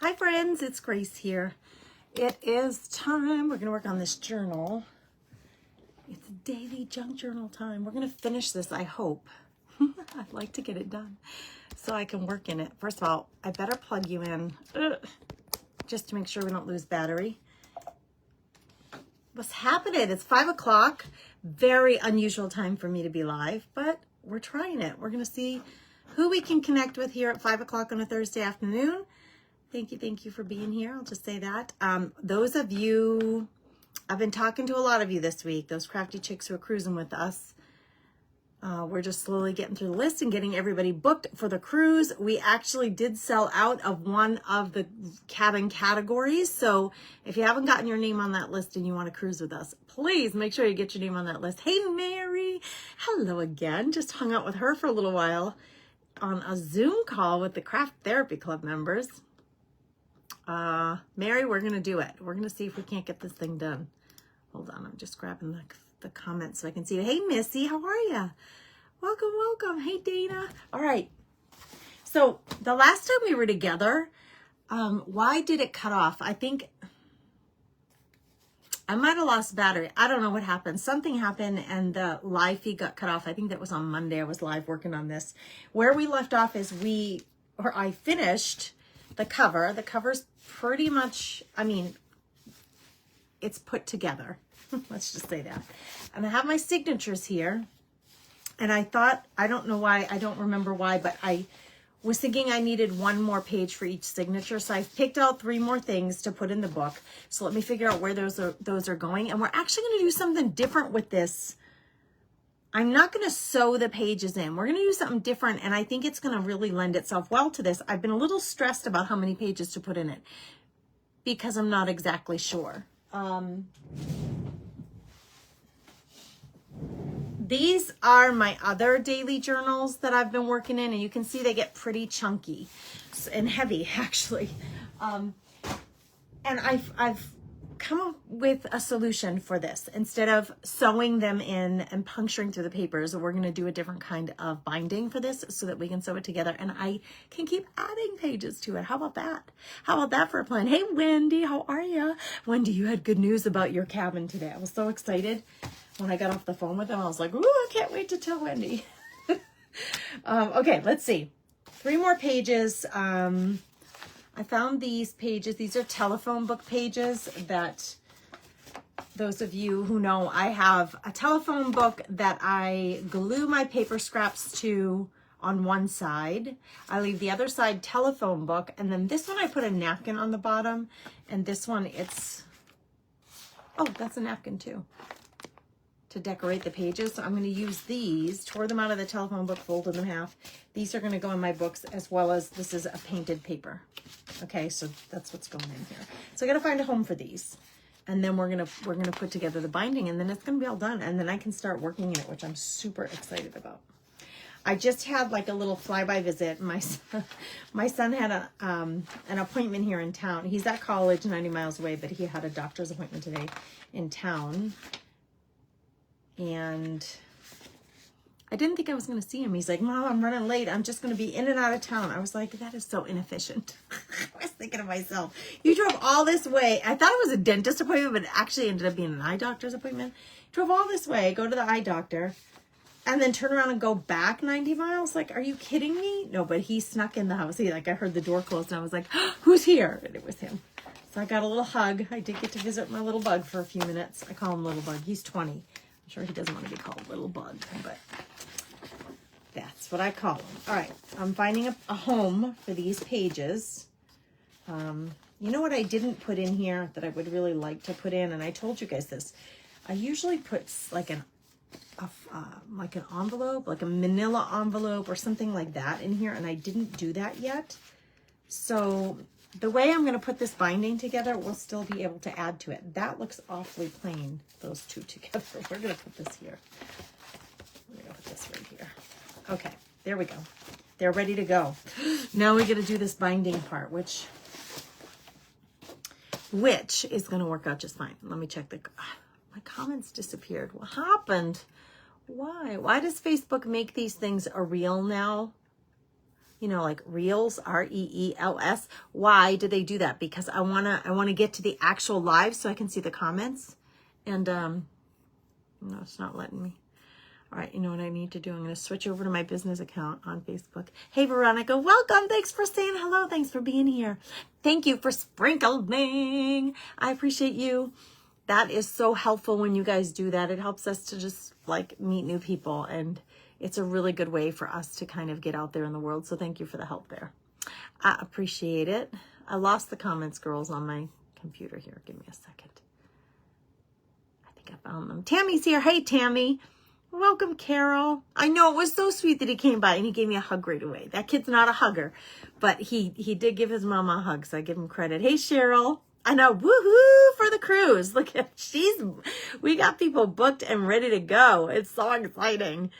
Hi friends, it's Grace here. It is time. We're going to work on this journal. It's daily junk journal time. We're going to finish this, I hope. I'd like to get it done so I can work in it. First of all, I better plug you in just to make sure we don't lose battery. What's happening? It's 5 o'clock. Very unusual time for me to be live, but we're trying it. We're going to see who we can connect with here at 5 o'clock on a Thursday afternoon. Thank you for being here. I'll just say that. Those of you, I've been talking to a lot of you this week, those crafty chicks who are cruising with us. We're just slowly getting through the list and getting everybody booked for the cruise. We actually did sell out of one of the cabin categories. So if you haven't gotten your name on that list and you want to cruise with us, please make sure you get your name on that list. Hey, Mary. Hello again. Just hung out with her for a little while on a Zoom call with the Craft Therapy Club members. Mary, we're going to do it. We're going to see if we can't get this thing done. Hold on. I'm just grabbing the comments so I can see you. Hey, Missy, how are you? Welcome. Hey, Dana. All right. So the last time we were together, why did it cut off? I think I might have lost battery. I don't know what happened. Something happened and the live feed got cut off. I think that was on Monday. I was live working on this. Where we left off is I finished the cover. The cover's pretty much, it's put together. Let's just say that. And I have my signatures here. And I thought, I don't know why, I don't remember why, but I was thinking I needed one more page for each signature. So I've picked out 3 more things to put in the book. So let me figure out where those are going. And we're actually going to do something different with this. I'm not going to sew the pages in. We're going to do something different, and I think it's going to really lend itself well to this. I've been a little stressed about how many pages to put in it because I'm not exactly sure. These are my other daily journals that I've been working in, and you can see they get pretty chunky and heavy, actually. And I've come up with a solution for this. Instead of sewing them in and puncturing through the papers, we're going to do a different kind of binding for this so that we can sew it together and I can keep adding pages to it. How about that? How about that for a plan? Hey, Wendy, how are you? Wendy, you had good news about your cabin today. I was so excited when I got off the phone with them. I was like, ooh, I can't wait to tell Wendy. Okay, let's see. 3 more pages. I found these pages. These are telephone book pages that those of you who know, I have a telephone book that I glue my paper scraps to on one side. I leave the other side telephone book. And then this one, I put a napkin on the bottom. And this one, that's a napkin too, to decorate the pages. So I'm going to use these, tore them out of the telephone book, folded them in half. These are going to go in my books, as well as this is a painted paper. Okay, so that's what's going in here. So I got to find a home for these. And then we're going to put together the binding, and then it's going to be all done. And then I can start working in it, which I'm super excited about. I just had like a little flyby visit. My son had an appointment here in town. He's at college 90 miles away, but he had a doctor's appointment today in town. And I didn't think I was going to see him. He's like, Mom, I'm running late. I'm just going to be in and out of town. I was like, that is so inefficient. I was thinking to myself, you drove all this way. I thought it was a dentist appointment, but it actually ended up being an eye doctor's appointment. Drove all this way, go to the eye doctor, and then turn around and go back 90 miles. Like, are you kidding me? No, but he snuck in the house. I heard the door closed, and I was like, who's here? And it was him. So I got a little hug. I did get to visit my little bug for a few minutes. I call him Little Bug. He's 20. I'm sure he doesn't want to be called Little Bug, but that's what I call him. All right, I'm finding a home for these pages. You know what I didn't put in here that I would really like to put in, and I told you guys this. I usually put like an envelope, like a manila envelope or something like that in here, and I didn't do that yet. So the way I'm going to put this binding together, we'll still be able to add to it. That looks awfully plain, those two together. We're going to put this here. We're going to put this right here. Okay, there we go. They're ready to go. Now we got to do this binding part, which is going to work out just fine. Let me check my comments disappeared. What happened? Why? Why does Facebook make these things a reel now? you know, like Reels, REELS. Why do they do that? Because I wanna get to the actual live so I can see the comments. And no, it's not letting me. All right, you know what I need to do? I'm going to switch over to my business account on Facebook. Hey, Veronica, welcome. Thanks for saying hello. Thanks for being here. Thank you for sprinkling. I appreciate you. That is so helpful when you guys do that. It helps us to just like meet new people, and it's a really good way for us to kind of get out there in the world. So thank you for the help there. I appreciate it. I lost the comments, girls, on my computer here. Give me a second. I think I found them. Tammy's here. Hey, Tammy. Welcome, Carol. I know, it was so sweet that he came by and he gave me a hug right away. That kid's not a hugger, but he did give his mama a hug, so I give him credit. Hey, Cheryl. I know, woohoo for the cruise. Look at, we got people booked and ready to go. It's so exciting.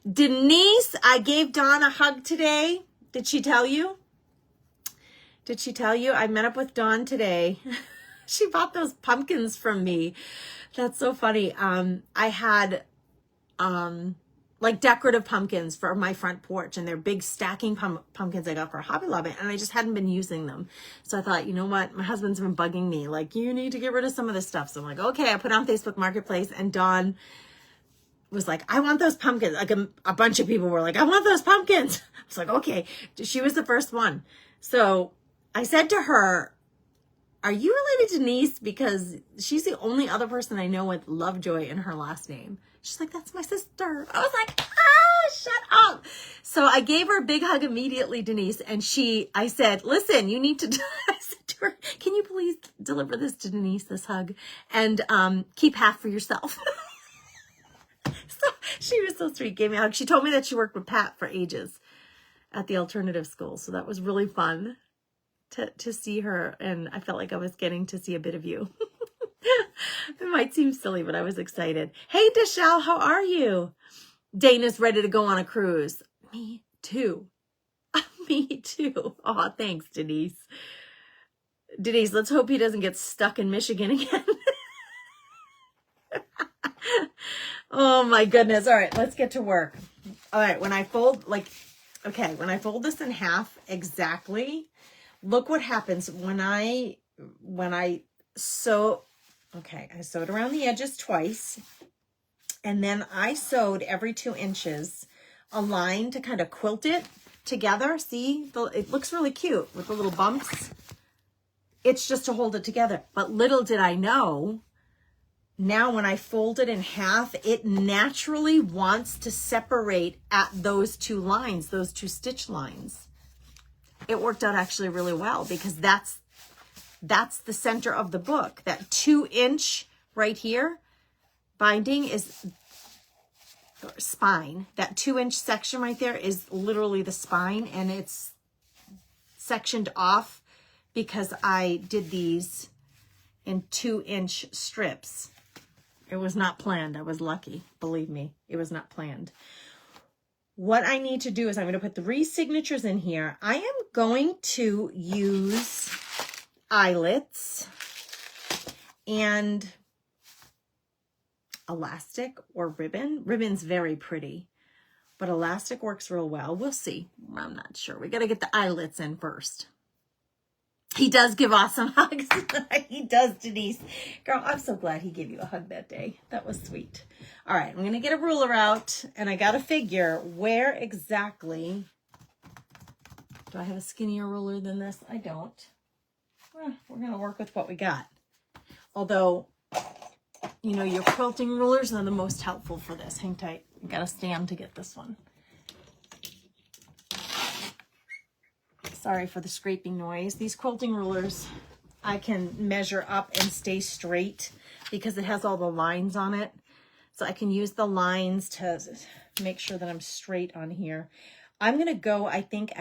Denise, I gave Dawn a hug today. Did she tell you? Did she tell you? I met up with Dawn today. She bought those pumpkins from me. That's so funny. I had like decorative pumpkins for my front porch, and they're big stacking pumpkins I got for Hobby Lobby, and I just hadn't been using them. So I thought, you know what? My husband's been bugging me, like, you need to get rid of some of this stuff. So I'm like, okay, I put it on Facebook Marketplace, and Dawn was like, I want those pumpkins. Like a bunch of people were like, I want those pumpkins. I was like, okay. She was the first one. So I said to her, are you related to Denise? Because she's the only other person I know with Lovejoy in her last name. She's like, that's my sister. I was like, shut up. So I gave her a big hug immediately, Denise. And I said, listen, you need to, I said to her, can you please deliver this to Denise, this hug, and keep half for yourself. So she was so sweet, gave me a hug. She told me that she worked with Pat for ages at the alternative school. So that was really fun to see her. And I felt like I was getting to see a bit of you. It might seem silly, but I was excited. Hey, Deshelle, how are you? Dana's ready to go on a cruise. Me too. Me too. Oh, thanks, Denise. Denise, let's hope he doesn't get stuck in Michigan again. Oh my goodness. All right, let's get to work. All right, when I fold this in half exactly, look what happens when I sew. Okay, I sewed around the edges twice, and then I sewed every 2 inches a line to kind of quilt it together. See, it looks really cute with the little bumps. It's just to hold it together. But little did I know, now when I fold it in half, it naturally wants to separate at those 2 lines, those 2 stitch lines. It worked out actually really well, because that's the center of the book. That 2-inch right here binding is spine. That 2-inch section right there is literally the spine, and it's sectioned off because I did these in 2-inch strips. It was not planned. I was lucky. Believe me, it was not planned. What I need to do is I'm going to put 3 signatures in here. I am going to use eyelets and elastic or ribbon. Ribbon's very pretty, but elastic works real well. We'll see. I'm not sure. We got to get the eyelets in first. He does give awesome hugs. He does, Denise. Girl, I'm so glad he gave you a hug that day. That was sweet. All right, I'm going to get a ruler out, and I got to figure where exactly. Do I have a skinnier ruler than this? I don't. Well, we're going to work with what we got. Although, you know, your quilting rulers are the most helpful for this. Hang tight. I got to stand to get this one. Sorry for the scraping noise. These quilting rulers, I can measure up and stay straight because it has all the lines on it. So I can use the lines to make sure that I'm straight on here. I'm going to go, I think,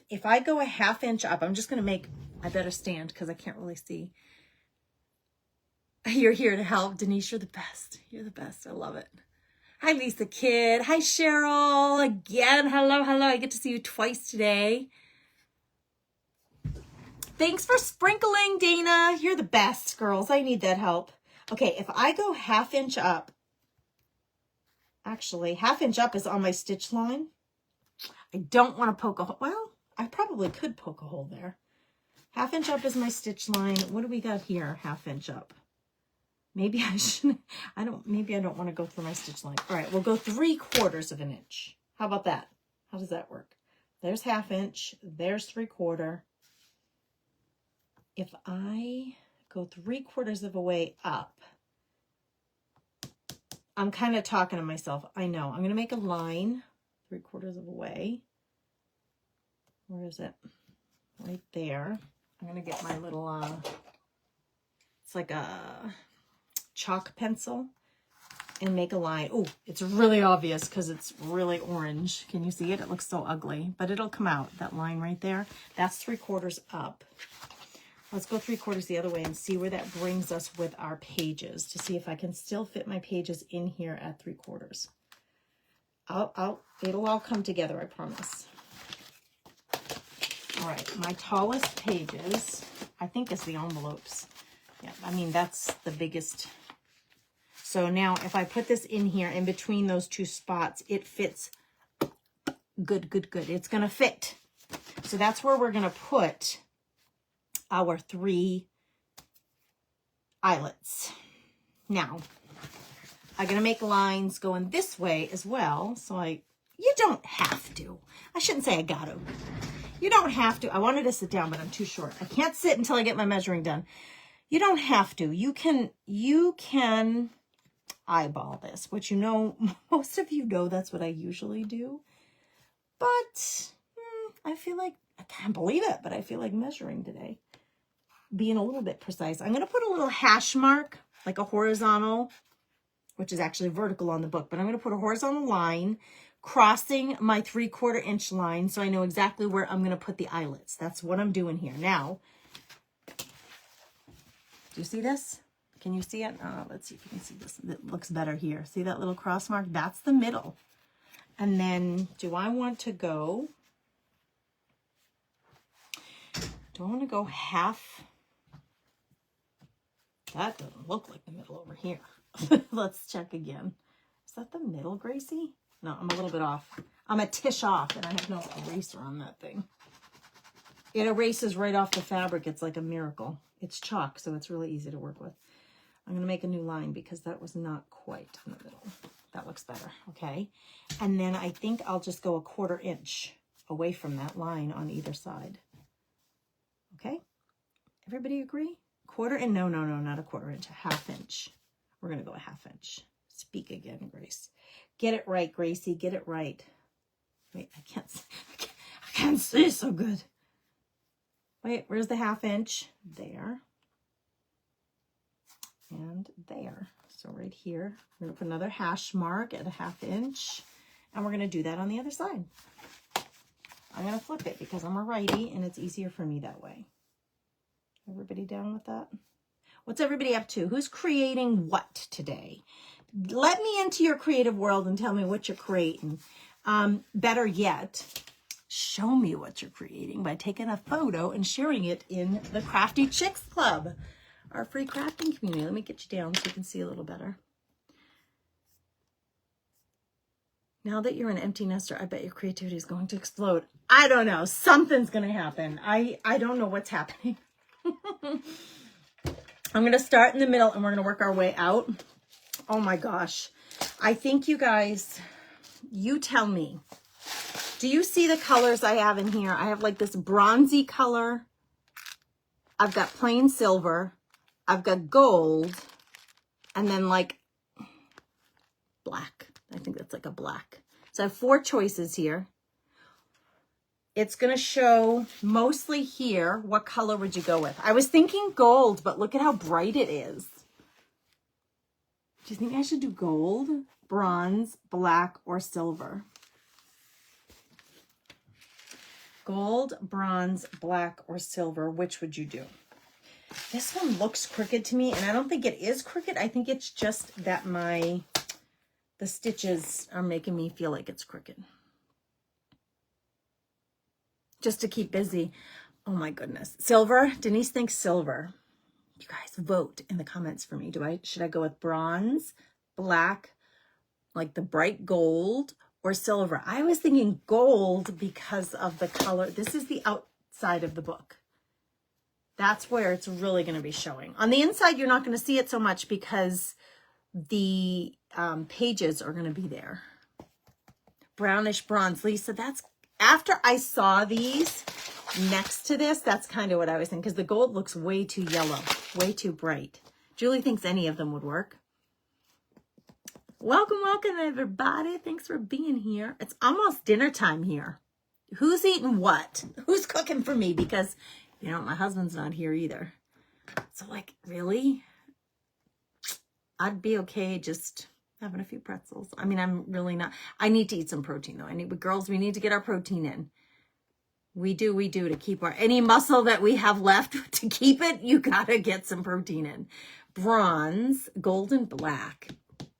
if I go a 1/2 inch up, I'm just going to make, I better stand because I can't really see. You're here to help. Denise, you're the best. You're the best. I love it. Hi, Lisa Kidd. Hi, Cheryl. Again, hello, hello. I get to see you twice today. Thanks for sprinkling, Dana. You're the best, girls. I need that help. Okay, if I go 1/2 inch up, actually, 1/2 inch up is on my stitch line. I don't want to poke a hole. Well, I probably could poke a hole there. 1/2 inch up is my stitch line. What do we got here? 1/2 inch up. Maybe I shouldn't, maybe I don't want to go through my stitch line. All right, we'll go 3/4 of an inch. How about that? How does that work? There's 1/2 inch, there's 3/4. If I go 3/4 of a way up, I'm kind of talking to myself. I know. I'm going to make a line 3/4 of a way. Where is it? Right there. I'm going to get my little, it's like a chalk pencil and make a line. Oh, it's really obvious because it's really orange. Can you see it? It looks so ugly, but it'll come out. That line right there, that's 3/4 up. Let's go 3/4 the other way and see where that brings us with our pages to see if I can still fit my pages in here at 3/4. It'll all come together, I promise. All right, my tallest pages, I think, is the envelopes. Yeah, I mean, that's the biggest. So now if I put this in here in between those two spots, it fits good. It's going to fit. So that's where we're going to put our 3 eyelets. Now, I'm going to make lines going this way as well. So you don't have to. I shouldn't say I got to. You don't have to. I wanted to sit down, but I'm too short. I can't sit until I get my measuring done. You don't have to. You can eyeball this, which, you know, most of you know that's what I usually do. But I feel like, I can't believe it, but I feel like measuring today. Being a little bit precise. I'm going to put a little hash mark, like a horizontal, which is actually vertical on the book, but I'm going to put a horizontal line crossing my 3/4 inch line so I know exactly where I'm going to put the eyelets. That's what I'm doing here. Now, do you see this? Can you see it? Let's see if you can see this. It looks better here. See that little cross mark? That's the middle. And then do I want to go half? That doesn't look like the middle over here. Let's check again. Is that the middle, Gracie? No, I'm a little bit off. I'm a tish off, and I have no eraser on that thing. It erases right off the fabric. It's like a miracle. It's chalk, so it's really easy to work with. I'm going to make a new line because that was not quite in the middle. That looks better, okay? And then I think I'll just go 1/4 inch away from that line on either side. Okay? Everybody agree? 1/4 inch? No, not 1/4 inch. 1/2 inch. We're going to go 1/2 inch. Speak again, Grace. Get it right, Gracie. Get it right. Wait, I can't see so good. Wait, where's the 1/2 inch? There. And there. So right here, we're going to put another hash mark at 1/2 inch. And we're going to do that on the other side. I'm going to flip it because I'm a righty and it's easier for me that way. Everybody down with that? What's everybody up to? Who's creating what today? Let me into your creative world and tell me what you're creating. Better yet, show me what you're creating by taking a photo and sharing it in the Crafty Chicks Club, our free crafting community. Let me get you down so you can see a little better. Now that you're an empty nester, I bet your creativity is going to explode. I don't know. Something's going to happen. I don't know what's happening. I'm going to start in the middle and we're going to work our way out. Oh my gosh. I think you guys, you tell me. Do you see the colors I have in here? I have like this bronzy color. I've got plain silver. I've got gold. And then like black. I think that's like a black. So I have 4 choices here. It's going to show mostly here. What color would you go with? I was thinking gold, but look at how bright it is. Do you think I should do gold, bronze, black, or silver? Gold, bronze, black, or silver. Which would you do? This one looks crooked to me, and I don't think it is crooked. I think it's just that the stitches are making me feel like it's crooked. Just to keep busy. Oh my goodness. Silver? Denise thinks silver. You guys vote in the comments for me. Should I go with bronze, black, like the bright gold, or silver. I was thinking gold because of the color. This is the outside of the book. That's where it's really going to be showing. On the inside, you're not going to see it so much because the pages are going to be there. Brownish bronze. Lisa, that's after I saw these next to this, that's kind of what I was thinking, because the gold looks way too yellow, way too bright. Julie thinks any of them would work. Welcome, welcome, everybody. Thanks for being here. It's almost dinner time here. Who's eating what? Who's cooking for me? Because, you know, my husband's not here either. So, like, really? I'd be okay just having a few pretzels. I mean, I'm really not. I need to eat some protein, though. Girls, we need to get our protein in. We do to keep any muscle that we have left to keep it, you gotta get some protein in. Bronze, gold and black.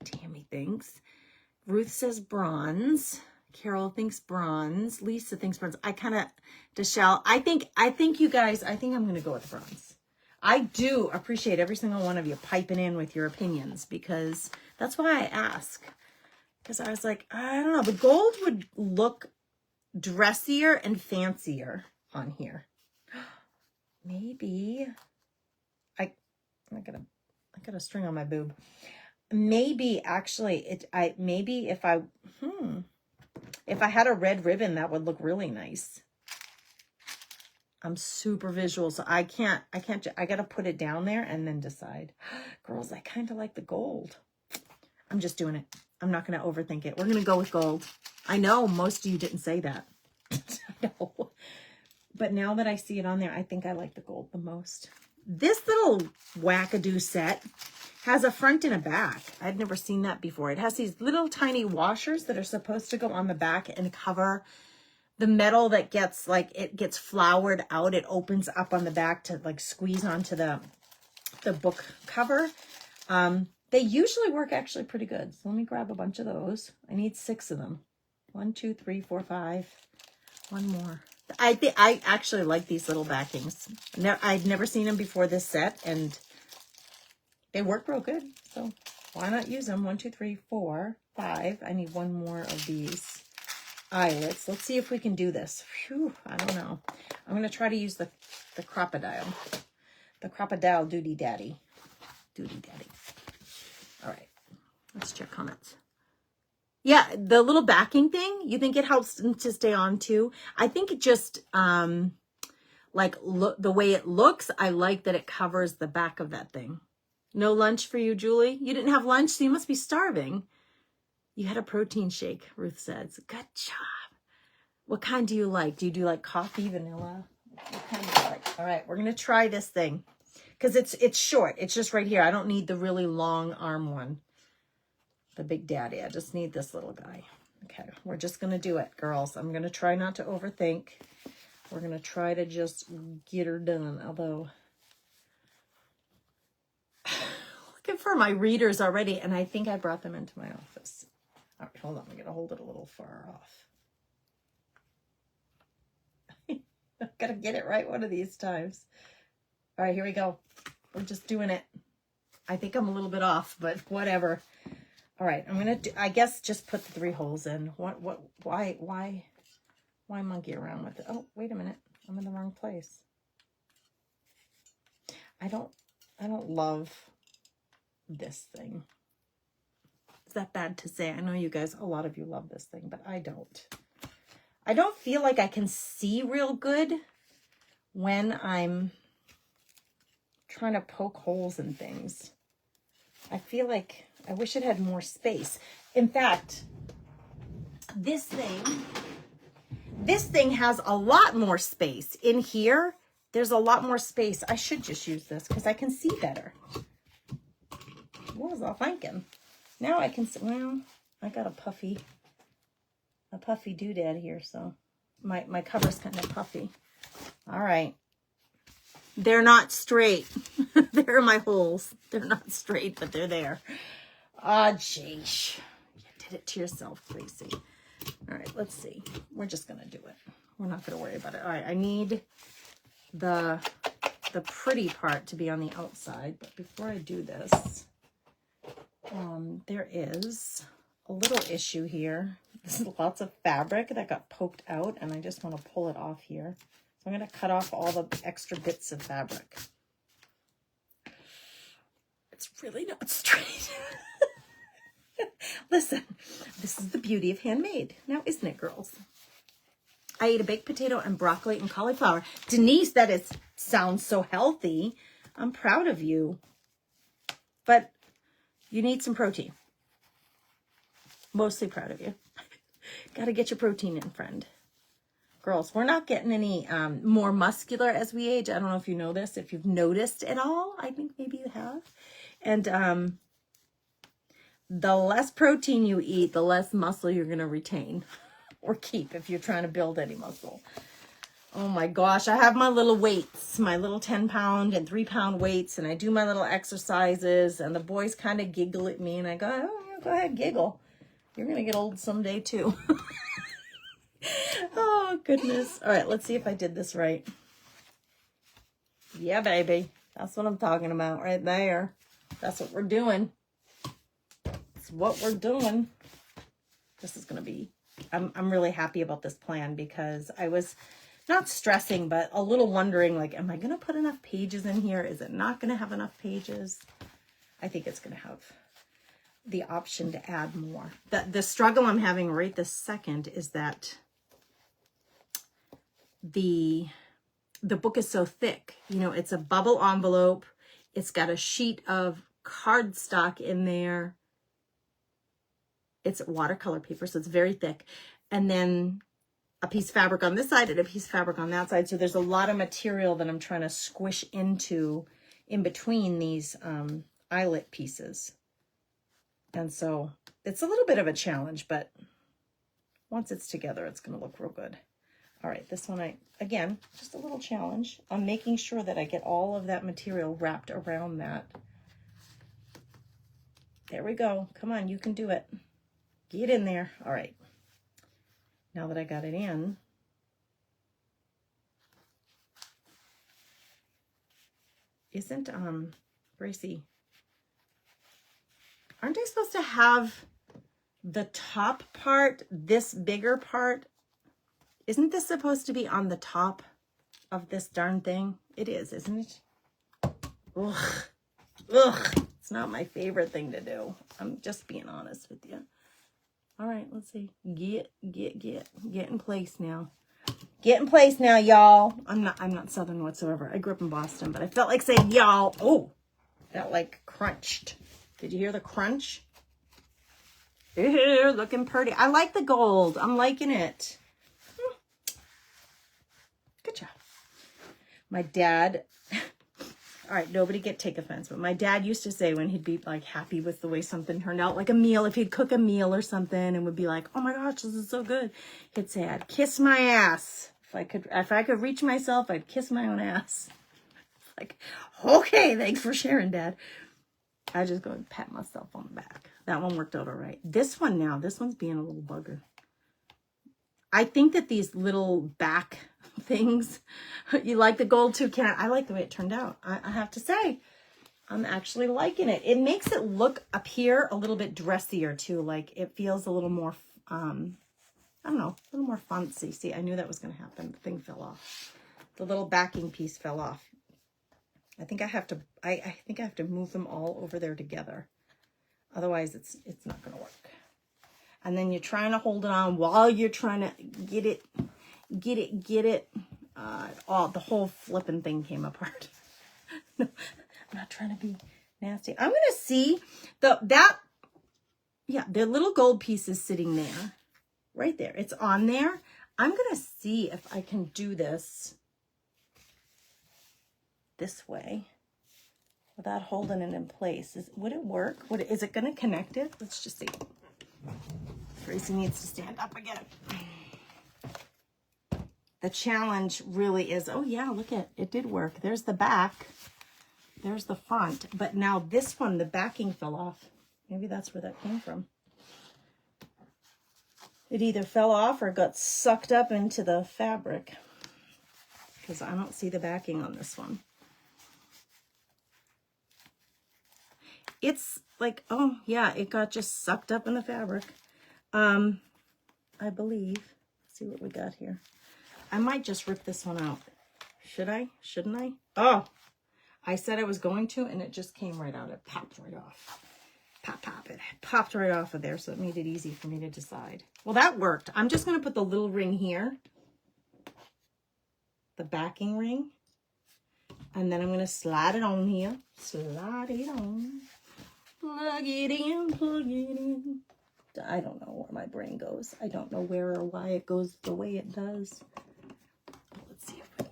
Tammy thinks. Ruth says bronze. Carol thinks bronze. Lisa thinks bronze. Deshelle, I think you guys, I think I'm gonna go with bronze. I do appreciate every single one of you piping in with your opinions, because that's why I ask. Because I was like, I don't know, but gold would look dressier and fancier on here. Maybe I got a string on my boob. Maybe actually maybe if I had a red ribbon, that would look really nice. I'm super visual, so I gotta put it down there and then decide. Girls, I kind of like the gold. I'm just doing it. I'm not going to overthink it. We're going to go with gold. I know most of you didn't say that. I know. But now that I see it on there, I think I like the gold the most. This little wackadoo set has a front and a back. I'd never seen that before. It has these little tiny washers that are supposed to go on the back and cover the metal that gets, like, it gets floured out. It opens up on the back to, like, squeeze onto the book cover. They usually work actually pretty good. So let me grab a bunch of those. I need 6 of them. 1, 2, 3, 4, 5. One more. I actually like these little backings. I'd never seen them before this set, and they work real good. So why not use them? 1, 2, 3, 4, 5. I need one more of these eyelets. Let's see if we can do this. Phew, I don't know. I'm going to try to use the crocodile. The crocodile Doody Daddy. Doody Daddy. All right. Let's check comments. Yeah, the little backing thing, you think it helps them to stay on too? I think it just, the way it looks, I like that it covers the back of that thing. No lunch for you, Julie? You didn't have lunch, so you must be starving. You had a protein shake, Ruth says. Good job. What kind do you like? Do you do like coffee, vanilla? What kind do you like? All right, we're going to try this thing. Because it's short. It's just right here. I don't need the really long arm one. The Big Daddy. I just need this little guy. Okay, we're just going to do it, girls. I'm going to try not to overthink. We're going to try to just get her done. Although, looking for my readers already, and I think I brought them into my office. All right, hold on. I'm going to hold it a little far off. I've got to get it right one of these times. All right, here we go. We're just doing it. I think I'm a little bit off, but whatever. All right, I'm going to, I guess, just put the 3 holes in. Why monkey around with it? Oh, wait a minute. I'm in the wrong place. I don't love this thing. Is that bad to say? I know you guys, a lot of you love this thing, but I don't. I don't feel like I can see real good when I'm trying to poke holes in things. I feel like I wish it had more space. In fact, this thing has a lot more space. In here, there's a lot more space. I should just use this because I can see better. What was I thinking? Now I can see, well, I got a puffy doodad here, so my cover's kind of puffy. All right. They're not straight. They're my holes. They're not straight, but they're there. Ah, jeez. You did it to yourself, Gracie. All right, let's see. We're just going to do it. We're not going to worry about it. All right, I need the pretty part to be on the outside. But before I do this, there is a little issue here This is lots of fabric that got poked out, and I just want to pull it off here. So I'm going to cut off all the extra bits of fabric. It's really not straight. Listen, this is the beauty of handmade. Now, isn't it, girls? I ate a baked potato and broccoli and cauliflower. Denise, that sounds so healthy. I'm proud of you. But you need some protein. Mostly proud of you. Got to get your protein in, friend. Girls, we're not getting any more muscular as we age. I don't know if you know this, if you've noticed at all. I think maybe you have. And the less protein you eat, the less muscle you're going to retain or keep if you're trying to build any muscle. Oh my gosh, I have my little weights, my little 10-pound and 3-pound weights, and I do my little exercises, and the boys kind of giggle at me, and I go, oh, yeah, go ahead, giggle. You're going to get old someday too. Oh, goodness. All right, let's see if I did this right. Yeah, baby. That's what I'm talking about right there. That's what we're doing. It's what we're doing. This is going to be, I'm really happy about this plan because I was not stressing, but a little wondering, like, am I going to put enough pages in here? Is it not going to have enough pages? I think it's going to have the option to add more. The struggle I'm having right this second is that the book is so thick. You know, it's a bubble envelope. It's got a sheet of cardstock in there. It's watercolor paper, so it's very thick. And then a piece of fabric on this side and a piece of fabric on that side. So there's a lot of material that I'm trying to squish into in between these eyelet pieces. And so it's a little bit of a challenge, but once it's together, it's going to look real good. All right, this one, again, just a little challenge. I'm making sure that I get all of that material wrapped around that. There we go. Come on, you can do it. Get in there. All right. Now that I got it in, isn't, Gracie, aren't I supposed to have the top part, this bigger part? Isn't this supposed to be on the top of this darn thing? It is, isn't it? Ugh. Ugh. It's not my favorite thing to do. I'm just being honest with you. All right, let's see. Get in place now. Get in place now, y'all. I'm not Southern whatsoever. I grew up in Boston, but I felt like saying y'all. Oh, that like crunched. Did you hear the crunch? Ew, looking pretty. I like the gold. I'm liking it. Good job. My dad, all right, nobody take offense, but my dad used to say when he'd be like happy with the way something turned out, like a meal, if he'd cook a meal or something and would be like, oh my gosh, this is so good. He'd say, I'd kiss my ass. If I could reach myself, I'd kiss my own ass. Like, okay, thanks for sharing, Dad. I just go and pat myself on the back. That one worked out all right. This one's being a little bugger. I think that these little back things, you like the gold too, Karen? I like the way it turned out. I have to say, I'm actually liking it. It makes it look up here a little bit dressier too. Like it feels a little more, I don't know, a little more fancy. See, I knew that was going to happen. The thing fell off. The little backing piece fell off. I think I have to move them all over there together. Otherwise, it's not going to work. And then you're trying to hold it on while you're trying to get it. The whole flipping thing came apart. No, I'm not trying to be nasty. I'm going to see the little gold piece is sitting there, right there. It's on there. I'm going to see if I can do this way without holding it in place. Would it work? Is it going to connect it? Let's just see. Gracie needs to stand up again. The challenge really is, oh yeah, look at it did work. There's the back. There's the front. But now this one, the backing fell off. Maybe that's where that came from. It either fell off or got sucked up into the fabric. Because I don't see the backing on this one. It's like, oh yeah, it got just sucked up in the fabric. I believe. Let's see what we got here. I might just rip this one out. Should I? Shouldn't I? Oh, I said I was going to, and it just came right out. It popped right off. Pop, pop. It popped right off of there, so it made it easy for me to decide. Well, that worked. I'm just going to put the little ring here. The backing ring. And then I'm going to slide it on here. Slide it on. Plug it in, plug it in. I don't know where my brain goes. I don't know where or why it goes the way it does. But let's see if we...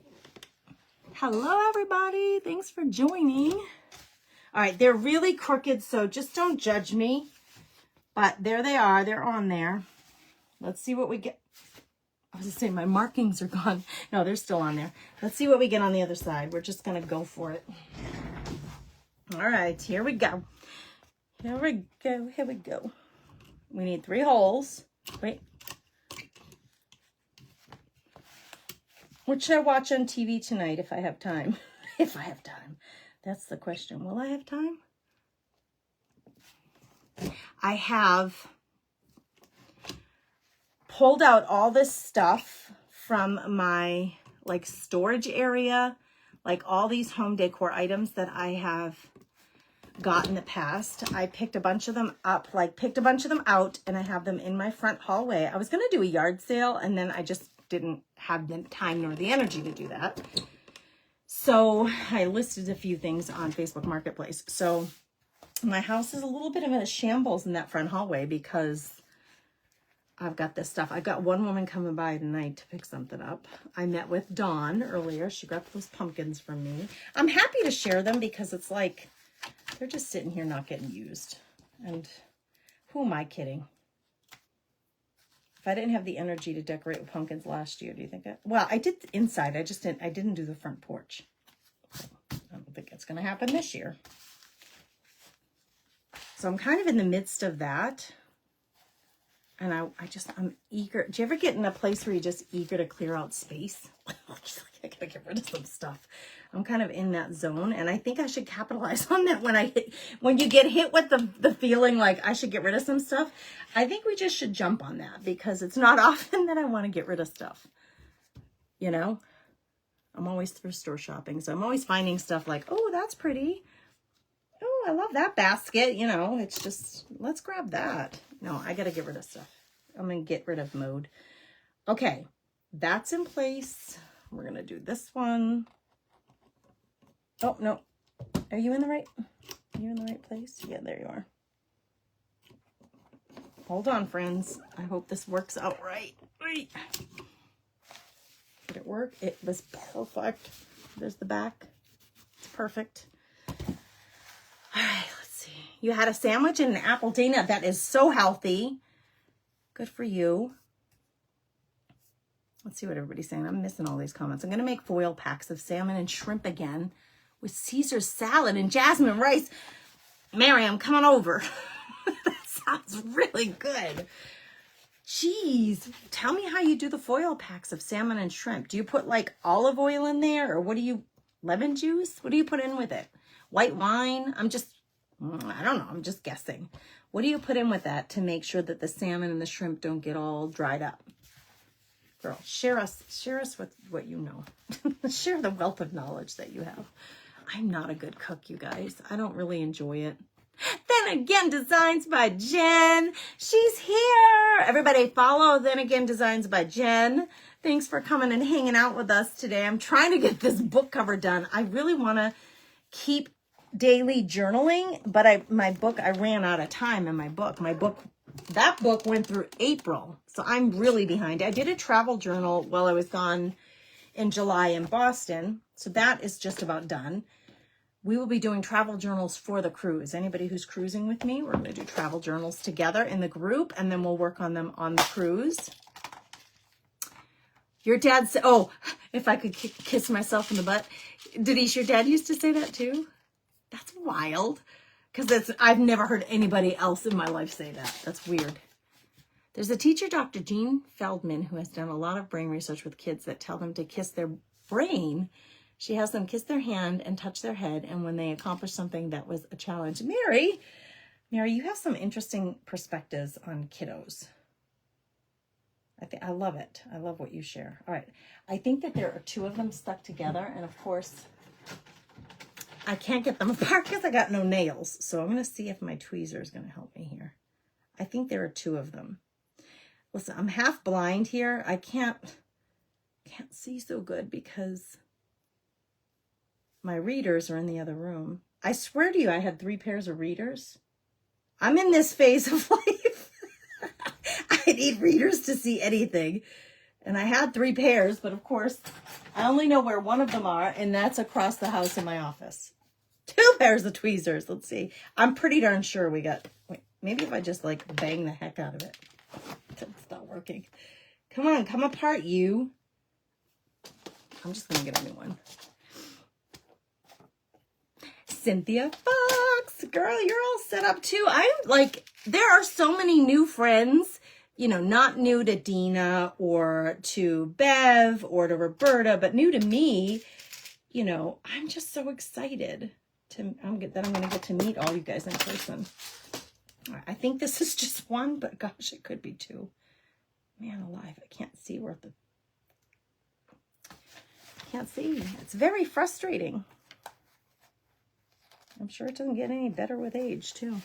Hello, everybody. Thanks for joining. All right, they're really crooked, so just don't judge me. But there they are. They're on there. Let's see what we get. I was going to say my markings are gone. No, they're still on there. Let's see what we get on the other side. We're just going to go for it. All right, here we go. Here we go. Here we go. We need 3 holes. Wait. What should I watch on TV tonight if I have time? If I have time. That's the question. Will I have time? I have pulled out all this stuff from my like storage area, like all these home decor items that I have got in the past. I picked a bunch of them up, like picked a bunch of them out, and I have them in my front hallway. I was going to do a yard sale, and then I just didn't have the time nor the energy to do that. So I listed a few things on Facebook Marketplace. So my house is a little bit of a shambles in that front hallway because I've got this stuff. I got one woman coming by tonight to pick something up. I met with Dawn earlier. She got those pumpkins from me. I'm happy to share them because it's like, they're just sitting here not getting used. And who am I kidding? If I didn't have the energy to decorate with pumpkins last year, do you think well, I did inside. I didn't do the front porch. I don't think it's going to happen this year. So I'm kind of in the midst of that. And I'm eager. Do you ever get in a place where you're just eager to clear out space? I gotta get rid of some stuff. I'm kind of in that zone, and I think I should capitalize on that when you get hit with the feeling like I should get rid of some stuff. I think we just should jump on that because it's not often that I want to get rid of stuff. You know, I'm always thrift store shopping, so I'm always finding stuff like, oh, that's pretty. Oh, I love that basket. You know, it's just, let's grab that. No, I got to get rid of stuff. I'm in get rid of mode. Okay, that's in place. We're going to do this one. Oh, no. Are you in the right place? Yeah, there you are. Hold on, friends. I hope this works out right. Did it work? It was perfect. There's the back. It's perfect. All right, let's see. You had a sandwich and an apple, Dana. That is so healthy. Good for you. Let's see what everybody's saying. I'm missing all these comments. I'm going to make foil packs of salmon and shrimp again with Caesar salad and jasmine rice. Mary, I'm coming over. That sounds really good. Jeez, tell me how you do the foil packs of salmon and shrimp. Do you put like olive oil in there, or what do you, lemon juice? What do you put in with it? White wine? I don't know. I'm just guessing. What do you put in with that to make sure that the salmon and the shrimp don't get all dried up? Girl, share us with what you know. Share the wealth of knowledge that you have. I'm not a good cook, you guys. I don't really enjoy it. Then Again Designs by Jen. She's here. Everybody follow Then Again Designs by Jen. Thanks for coming and hanging out with us today. I'm trying to get this book cover done. I really want to keep daily journaling, but I ran out of time in my book. That book went through April, so I'm really behind. I did a travel journal while I was gone in July in Boston, so that is just about done. We will be doing travel journals for the cruise. Anybody who's cruising with me, we're going to do travel journals together in the group, and then we'll work on them on the cruise. Your dad said, oh, if I could kiss myself in the butt. Denise, your dad used to say that too? That's wild. Because I've never heard anybody else in my life say that. That's weird. There's a teacher, Dr. Jean Feldman, who has done a lot of brain research with kids that tell them to kiss their brain. She has them kiss their hand and touch their head, and when they accomplish something that was a challenge. Mary, you have some interesting perspectives on kiddos. I love it. I love what you share. All right. I think that there are 2 of them stuck together. And of course, I can't get them apart because I got no nails. So I'm going to see if my tweezer is going to help me here. I think there are 2 of them. Listen, I'm half blind here. I can't see so good because my readers are in the other room. I swear to you, I had 3 pairs of readers. I'm in this phase of life. I need readers to see anything. And I had 3 pairs, but of course, I only know where one of them are, and that's across the house in my office. 2 pairs of tweezers. Let's see. I'm pretty darn sure we got... Wait, maybe if I just, like, bang the heck out of it. It's not working. Come on, come apart, you. I'm just going to get a new one. Cynthia Fox, girl, you're all set up too. I'm like, there are so many new friends, you know, not new to Dina or to Bev or to Roberta, but new to me. You know, I'm just so excited that I'm going to get to meet all you guys in person. I think this is just 1, but gosh, it could be 2. Man alive, I can't see where can't see. It's very frustrating. I'm sure it doesn't get any better with age, too.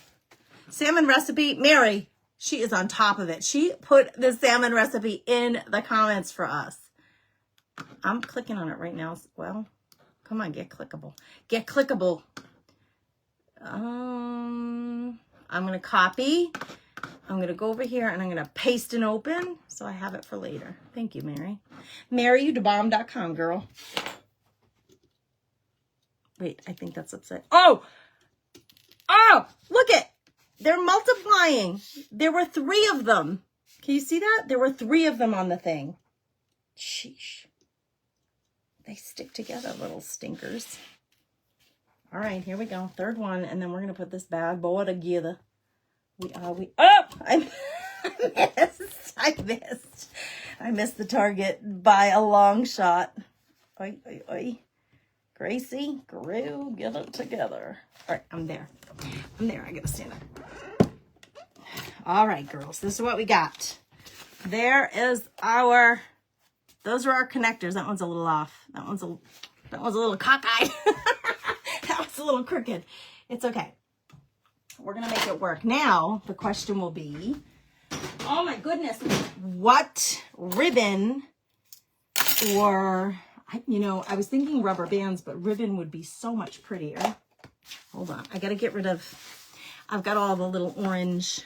Salmon recipe. Mary, she is on top of it. She put the salmon recipe in the comments for us. I'm clicking on it right now. Well, come on, get clickable. Get clickable. I'm going to copy. I'm going to go over here and I'm going to paste and open so I have it for later. Thank you, Mary. MaryUDeBomb.com, girl. Wait, I think that's upset. Oh, look it. They're multiplying. There were 3 of them. Can you see that? There were 3 of them on the thing. Sheesh. They stick together, little stinkers. All right, here we go. 3rd one, and then we're going to put this bad boy together. I missed the target by a long shot. Oi, oi, oi. Gracie, Gru, get it together. All right, I'm there. I gotta stand up. All right, girls, this is what we got. There is those are our connectors. That one's a little off. That one's a little cockeyed. That was a little crooked. It's okay. We're gonna make it work. Now, the question will be, oh my goodness, what ribbon or... I was thinking rubber bands, but ribbon would be so much prettier. Hold on. I got to get rid of... I've got all the little orange...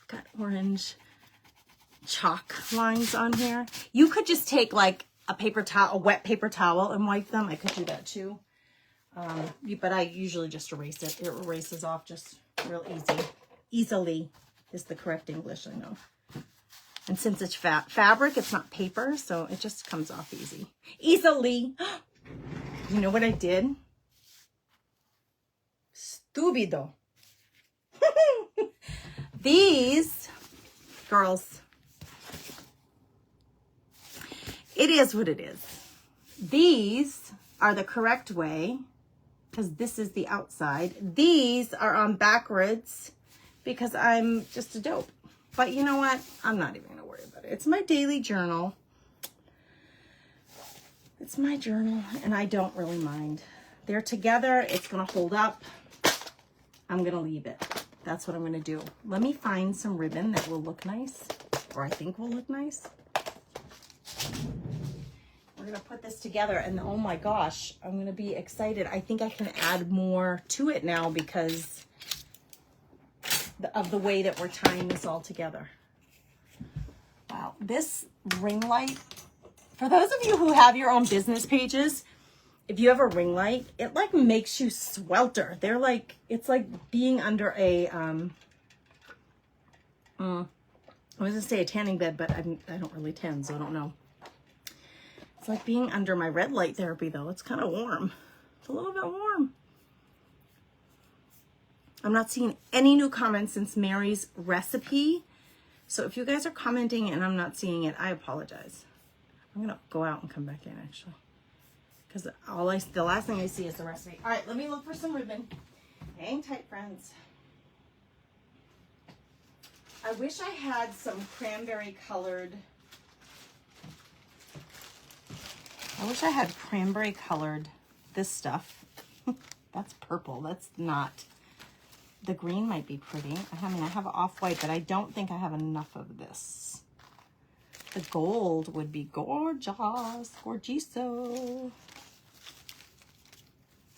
I've got orange chalk lines on here. You could just take like a paper towel, a wet paper towel, and wipe them. I could do that too. But I usually just erase it. It erases off just real easy. Easily is the correct English, I know. And since it's fabric, it's not paper, so it just comes off easily. You know what I did? Stupido. These, girls, it is what it is. These are the correct way, because this is the outside. These are on backwards, because I'm just a dope. But you know what? I'm not even going to worry about it. It's my daily journal. It's my journal, and I don't really mind. They're together. It's going to hold up. I'm going to leave it. That's what I'm going to do. Let me find some ribbon that will look nice, or I think will look nice. We're going to put this together, and oh my gosh, I'm going to be excited. I think I can add more to it now because of the way that we're tying this all together. Wow, this ring light, for those of you who have your own business pages, if you have a ring light, it like makes you swelter. They're like, it's like being under a, I was gonna say a tanning bed, but I don't really tan, so I don't know. It's like being under my red light therapy though. It's kind of warm. It's a little bit warm. I'm not seeing any new comments since Mary's recipe. So if you guys are commenting and I'm not seeing it, I apologize. I'm going to go out and come back in actually. Because the last thing I see is the recipe. All right, let me look for some ribbon. Hang tight, friends. I wish I had some cranberry colored. I wish I had cranberry colored this stuff. That's purple. That's not. The green might be pretty. I mean, I have off-white, but I don't think I have enough of this. The gold would be gorgeous. Gorgiso.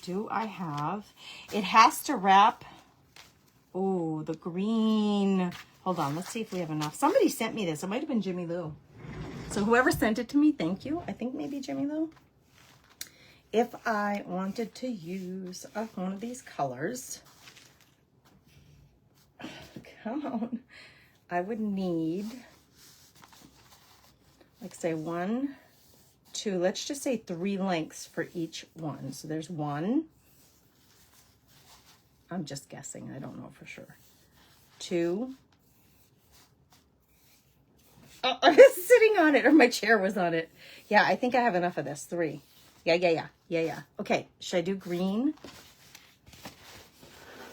Do I have? It has to wrap. Oh, the green. Hold on. Let's see if we have enough. Somebody sent me this. It might have been Jimmy Lou. So whoever sent it to me, thank you. I think maybe Jimmy Lou. If I wanted to use one of these colors, come on, I would need, like say 1, 2, let's just say 3 lengths for each one. So there's 1. I'm just guessing. I don't know for sure. 2. Oh, I was sitting on it, or my chair was on it. Yeah, I think I have enough of this. 3. Yeah. Okay, should I do green?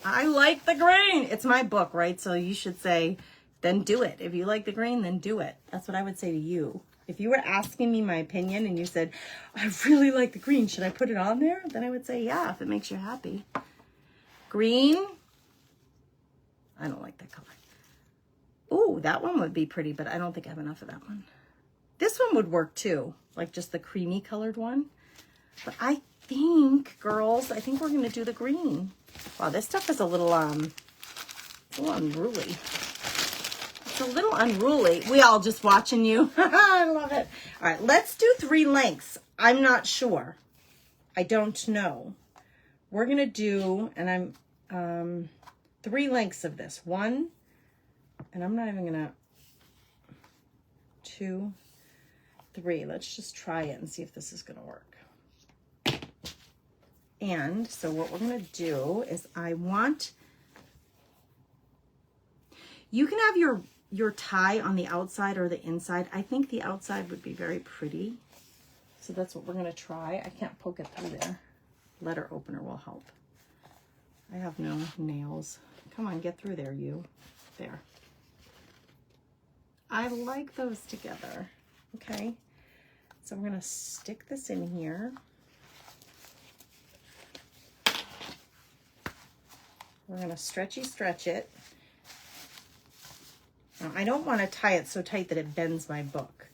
I like the green. It's my book, right? So you should say, then do it. If you like the green, then do it. That's what I would say to you. If you were asking me my opinion and you said, I really like the green, should I put it on there? Then I would say, yeah, if it makes you happy. Green. I don't like that color. Ooh, that one would be pretty, but I don't think I have enough of that one. This one would work too, like just the creamy colored one. But I think, girls, I think we're going to do the green. Wow, this stuff is a little unruly. It's a little unruly. We all just watching you. I love it. All right, let's do 3 lengths. I'm not sure. I don't know. We're going to do, and I'm 3 lengths of this. 1, and I'm not even going to, 2, 3. Let's just try it and see if this is going to work. And so what we're going to do is you can have your tie on the outside or the inside. I think the outside would be very pretty. So that's what we're going to try. I can't poke it through there. Letter opener will help. I have no nails. Come on, get through there, you. There. I like those together. Okay. So we're going to stick this in here. We're going to stretch it. Now, I don't want to tie it so tight that it bends my book,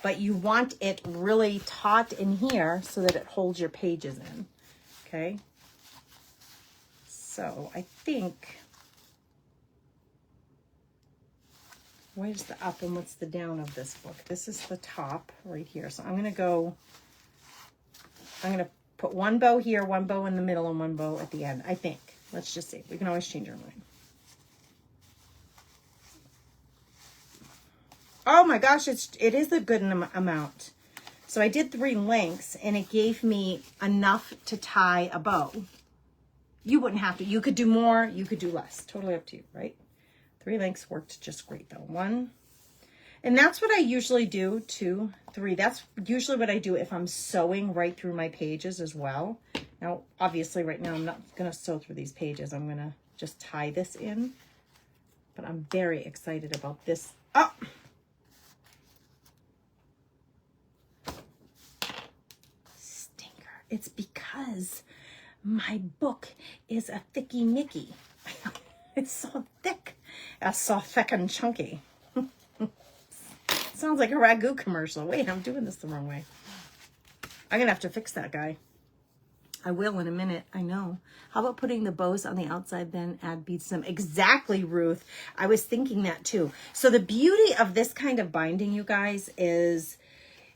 but you want it really taut in here so that it holds your pages in. Okay. So I think, where's the up and what's the down of this book? This is the top right here. So I'm going to put 1 bow here, 1 bow in the middle, and 1 bow at the end, I think. Let's just see. We can always change our mind. Oh my gosh, it is a good amount. So I did 3 lengths and it gave me enough to tie a bow. You wouldn't have to. You could do more, you could do less. Totally up to you, right? 3 lengths worked just great though. 1. And that's what I usually do, 2, 3. That's usually what I do if I'm sewing right through my pages as well. Now, obviously right now I'm not going to sew through these pages. I'm going to just tie this in. But I'm very excited about this. Oh! Stinker. It's because my book is a thicky Nicky. It's so thick. It's so thick and chunky. Sounds like a Ragu commercial. Wait, I'm doing this the wrong way. I'm going to have to fix that guy. I will in a minute. I know. How about putting the bows on the outside, then add beads to them? Exactly, Ruth. I was thinking that too. So the beauty of this kind of binding, you guys, is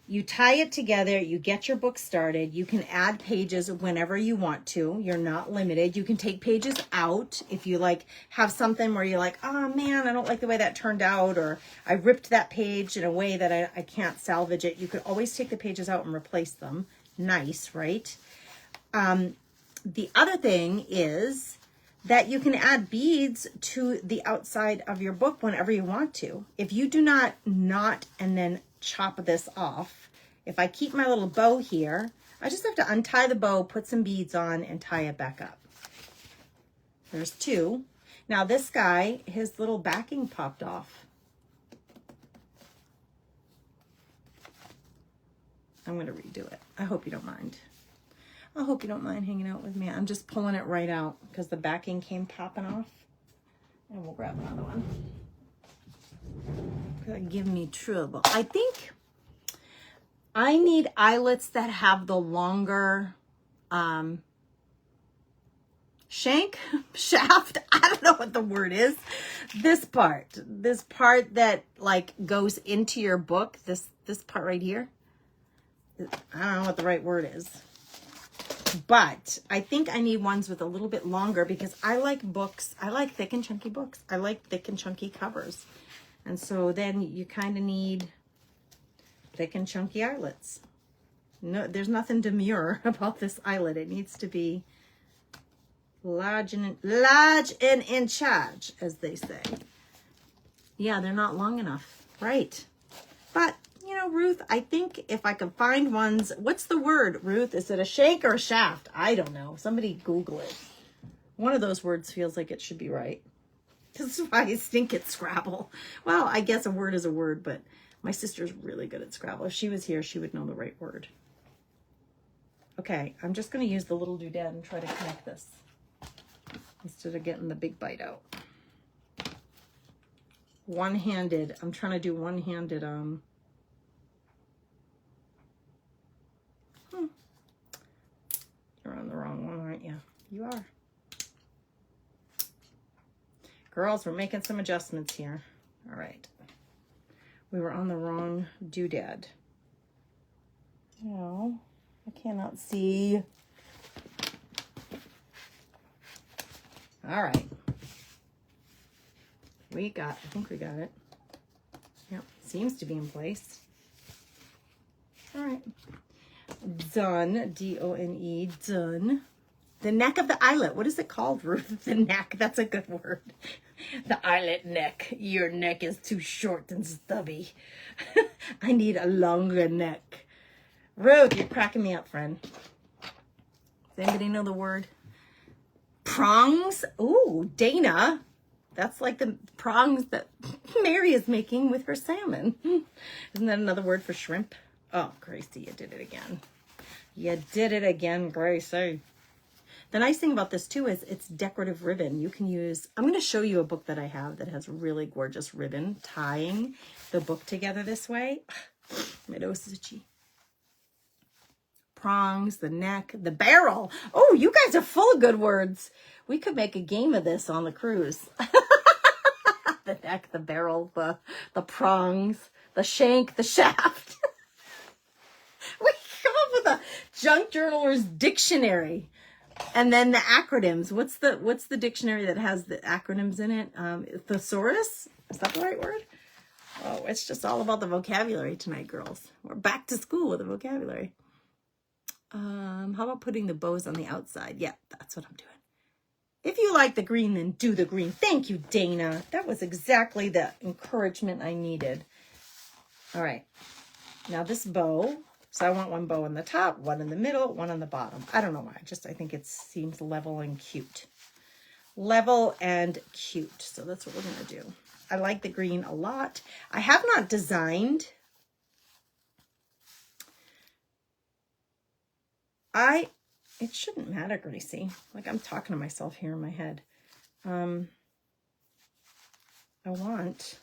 you tie it together, you get your book started, you can add pages whenever you want to. You're not limited. You can take pages out if you like have something where you're like, oh man, I don't like the way that turned out, or I ripped that page in a way that I can't salvage it. You could always take the pages out and replace them. Nice, right? The other thing is that you can add beads to the outside of your book whenever you want to. If you do not knot and then chop this off, if I keep my little bow here, I just have to untie the bow, put some beads on, and tie it back up. There's 2. Now this guy, his little backing popped off. I'm going to redo it. I hope you don't mind. I hope you don't mind hanging out with me. I'm just pulling it right out because the backing came popping off. And we'll grab another one. Gonna give me trouble. I think I need eyelets that have the longer shank, shaft. I don't know what the word is. This part that like goes into your book, this part right here. I don't know what the right word is. But I think I need ones with a little bit longer because I like books. I like thick and chunky books. I like thick and chunky covers. And so then you kind of need thick and chunky eyelets. No, there's nothing demure about this eyelet. It needs to be large and in charge, as they say. Yeah, they're not long enough. Right. But you know, Ruth, I think if I could find ones, what's the word, Ruth? Is it a shank or a shaft? I don't know. Somebody Google it. One of those words feels like it should be right. This is why I stink at Scrabble. Well, I guess a word is a word, but my sister's really good at Scrabble. If she was here, she would know the right word. Okay, I'm just going to use the little doodad and try to connect this instead of getting the big bite out. One-handed. I'm trying to do one-handed, You're on the wrong one, aren't you? You are. Girls, we're making some adjustments here. All right. We were on the wrong doodad. No, I cannot see. All right. I think we got it. Yep, seems to be in place. All right. Done, D-O-N-E, done. The neck of the eyelet. What is it called, Ruth? The neck. That's a good word. The eyelet neck. Your neck is too short and stubby. I need a longer neck. Ruth, you're cracking me up, friend. Does anybody know the word? Prongs? Ooh, Dana. That's like the prongs that Mary is making with her salmon. Isn't that another word for shrimp? Oh, Gracie, you did it again. You did it again, Gracie. The nice thing about this too is it's decorative ribbon. You can use, I'm going to show you a book that I have that has really gorgeous ribbon tying the book together this way. My nose is itchy. Prongs, the neck, the barrel. Oh, you guys are full of good words. We could make a game of this on the cruise. The neck, the barrel, the prongs, the shank, the shaft. We come up with a junk journaler's dictionary. And then the acronyms. What's the dictionary that has the acronyms in it? Thesaurus? Is that the right word? Oh, it's just all about the vocabulary tonight, girls. We're back to school with the vocabulary. How about putting the bows on the outside? Yeah, that's what I'm doing. If you like the green, then do the green. Thank you, Dana. That was exactly the encouragement I needed. All right. Now this bow. So I want one bow on the top, one in the middle, one on the bottom. I don't know why. I think it seems level and cute. Level and cute. So that's what we're going to do. I like the green a lot. I have not designed. It shouldn't matter, Gracie. Like I'm talking to myself here in my head. I want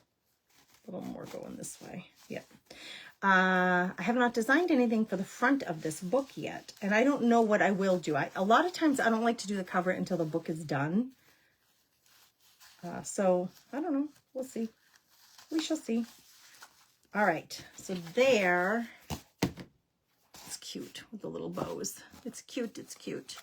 a little more going this way. Yeah. I have not designed anything for the front of this book yet. And I don't know what I will do. A lot of times I don't like to do the cover until the book is done. So I don't know. We'll see. We shall see. All right. So there. It's cute with the little bows. It's cute. It's cute.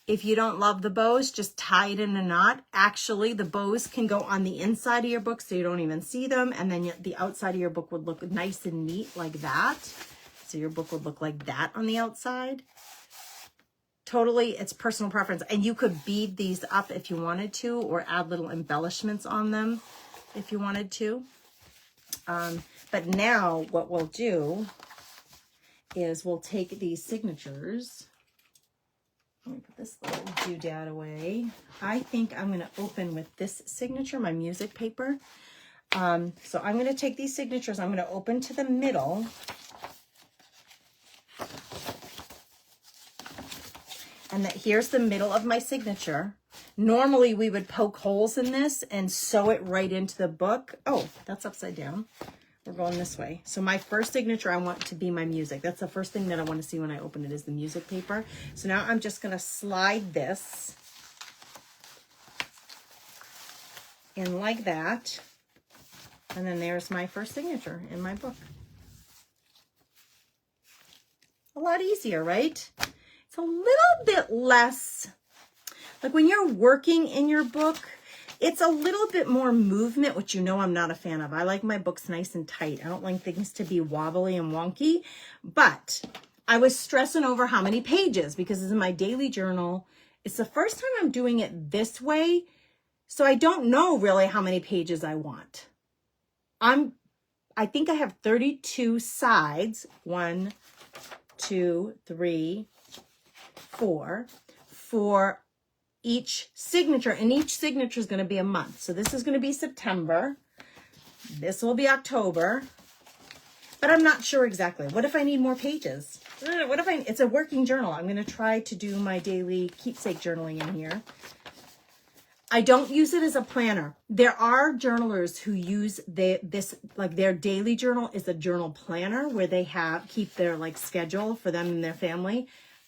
If you don't love the bows, just tie it in a knot. Actually, the bows can go on the inside of your book so you don't even see them. And then the outside of your book would look nice and neat like that. So your book would look like that on the outside. Totally, it's personal preference. And you could bead these up if you wanted to, or add little embellishments on them if you wanted to. But now what we'll do is we'll take these signatures. Let me put this little doodad away. I think I'm going to open with this signature, my music paper. So I'm going to take these signatures, I'm going to open to the middle. And that here's the middle of my signature. Normally we would poke holes in this and sew it right into the book. Oh, that's upside down. We're going this way. So my first signature, I want to be my music. That's the first thing that I want to see when I open it is the music paper. So now I'm just going to slide this in like that. And then there's my first signature in my book. A lot easier, right? It's a little bit less, like when you're working in your book, it's a little bit more movement, which you know I'm not a fan of. I like my books nice and tight. I don't like things to be wobbly and wonky, but I was stressing over how many pages because it's in my daily journal. It's the first time I'm doing it this way, so I don't know really how many pages I want. I think I have 32 sides. 1, 2, 3, 4 for each signature, and each signature is going to be a month. So this is going to be September. This will be October, but I'm not sure exactly. What if I need more pages? What if it's a working journal? I'm going to try to do my daily keepsake journaling in here. I don't use it as a planner. There are journalers who use this, like their daily journal is a journal planner where they keep their like schedule for them and their family.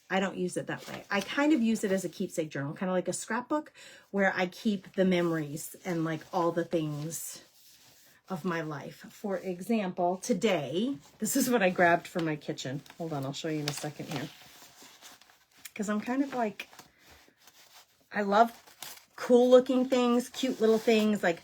I don't use it that way. I kind of use it as a keepsake journal, kind of like a scrapbook where I keep the memories and like all the things of my life. For example, today, this is what I grabbed from my kitchen. Hold on, I'll show you in a second here. Because I'm kind of like, I love cool looking things, cute little things. Like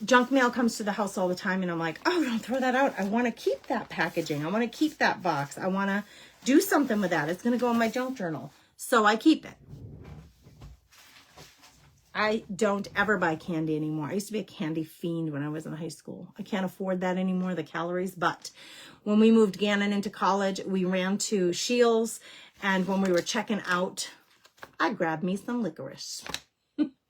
junk mail comes to the house all the time and I'm like, oh, don't throw that out. I want to keep that packaging. I want to keep that box. I want to do something with that. It's going to go in my junk journal. So I keep it. I don't ever buy candy anymore. I used to be a candy fiend when I was in high school. I can't afford that anymore, the calories. But when we moved Gannon into college, we ran to Scheels. And when we were checking out, I grabbed me some licorice.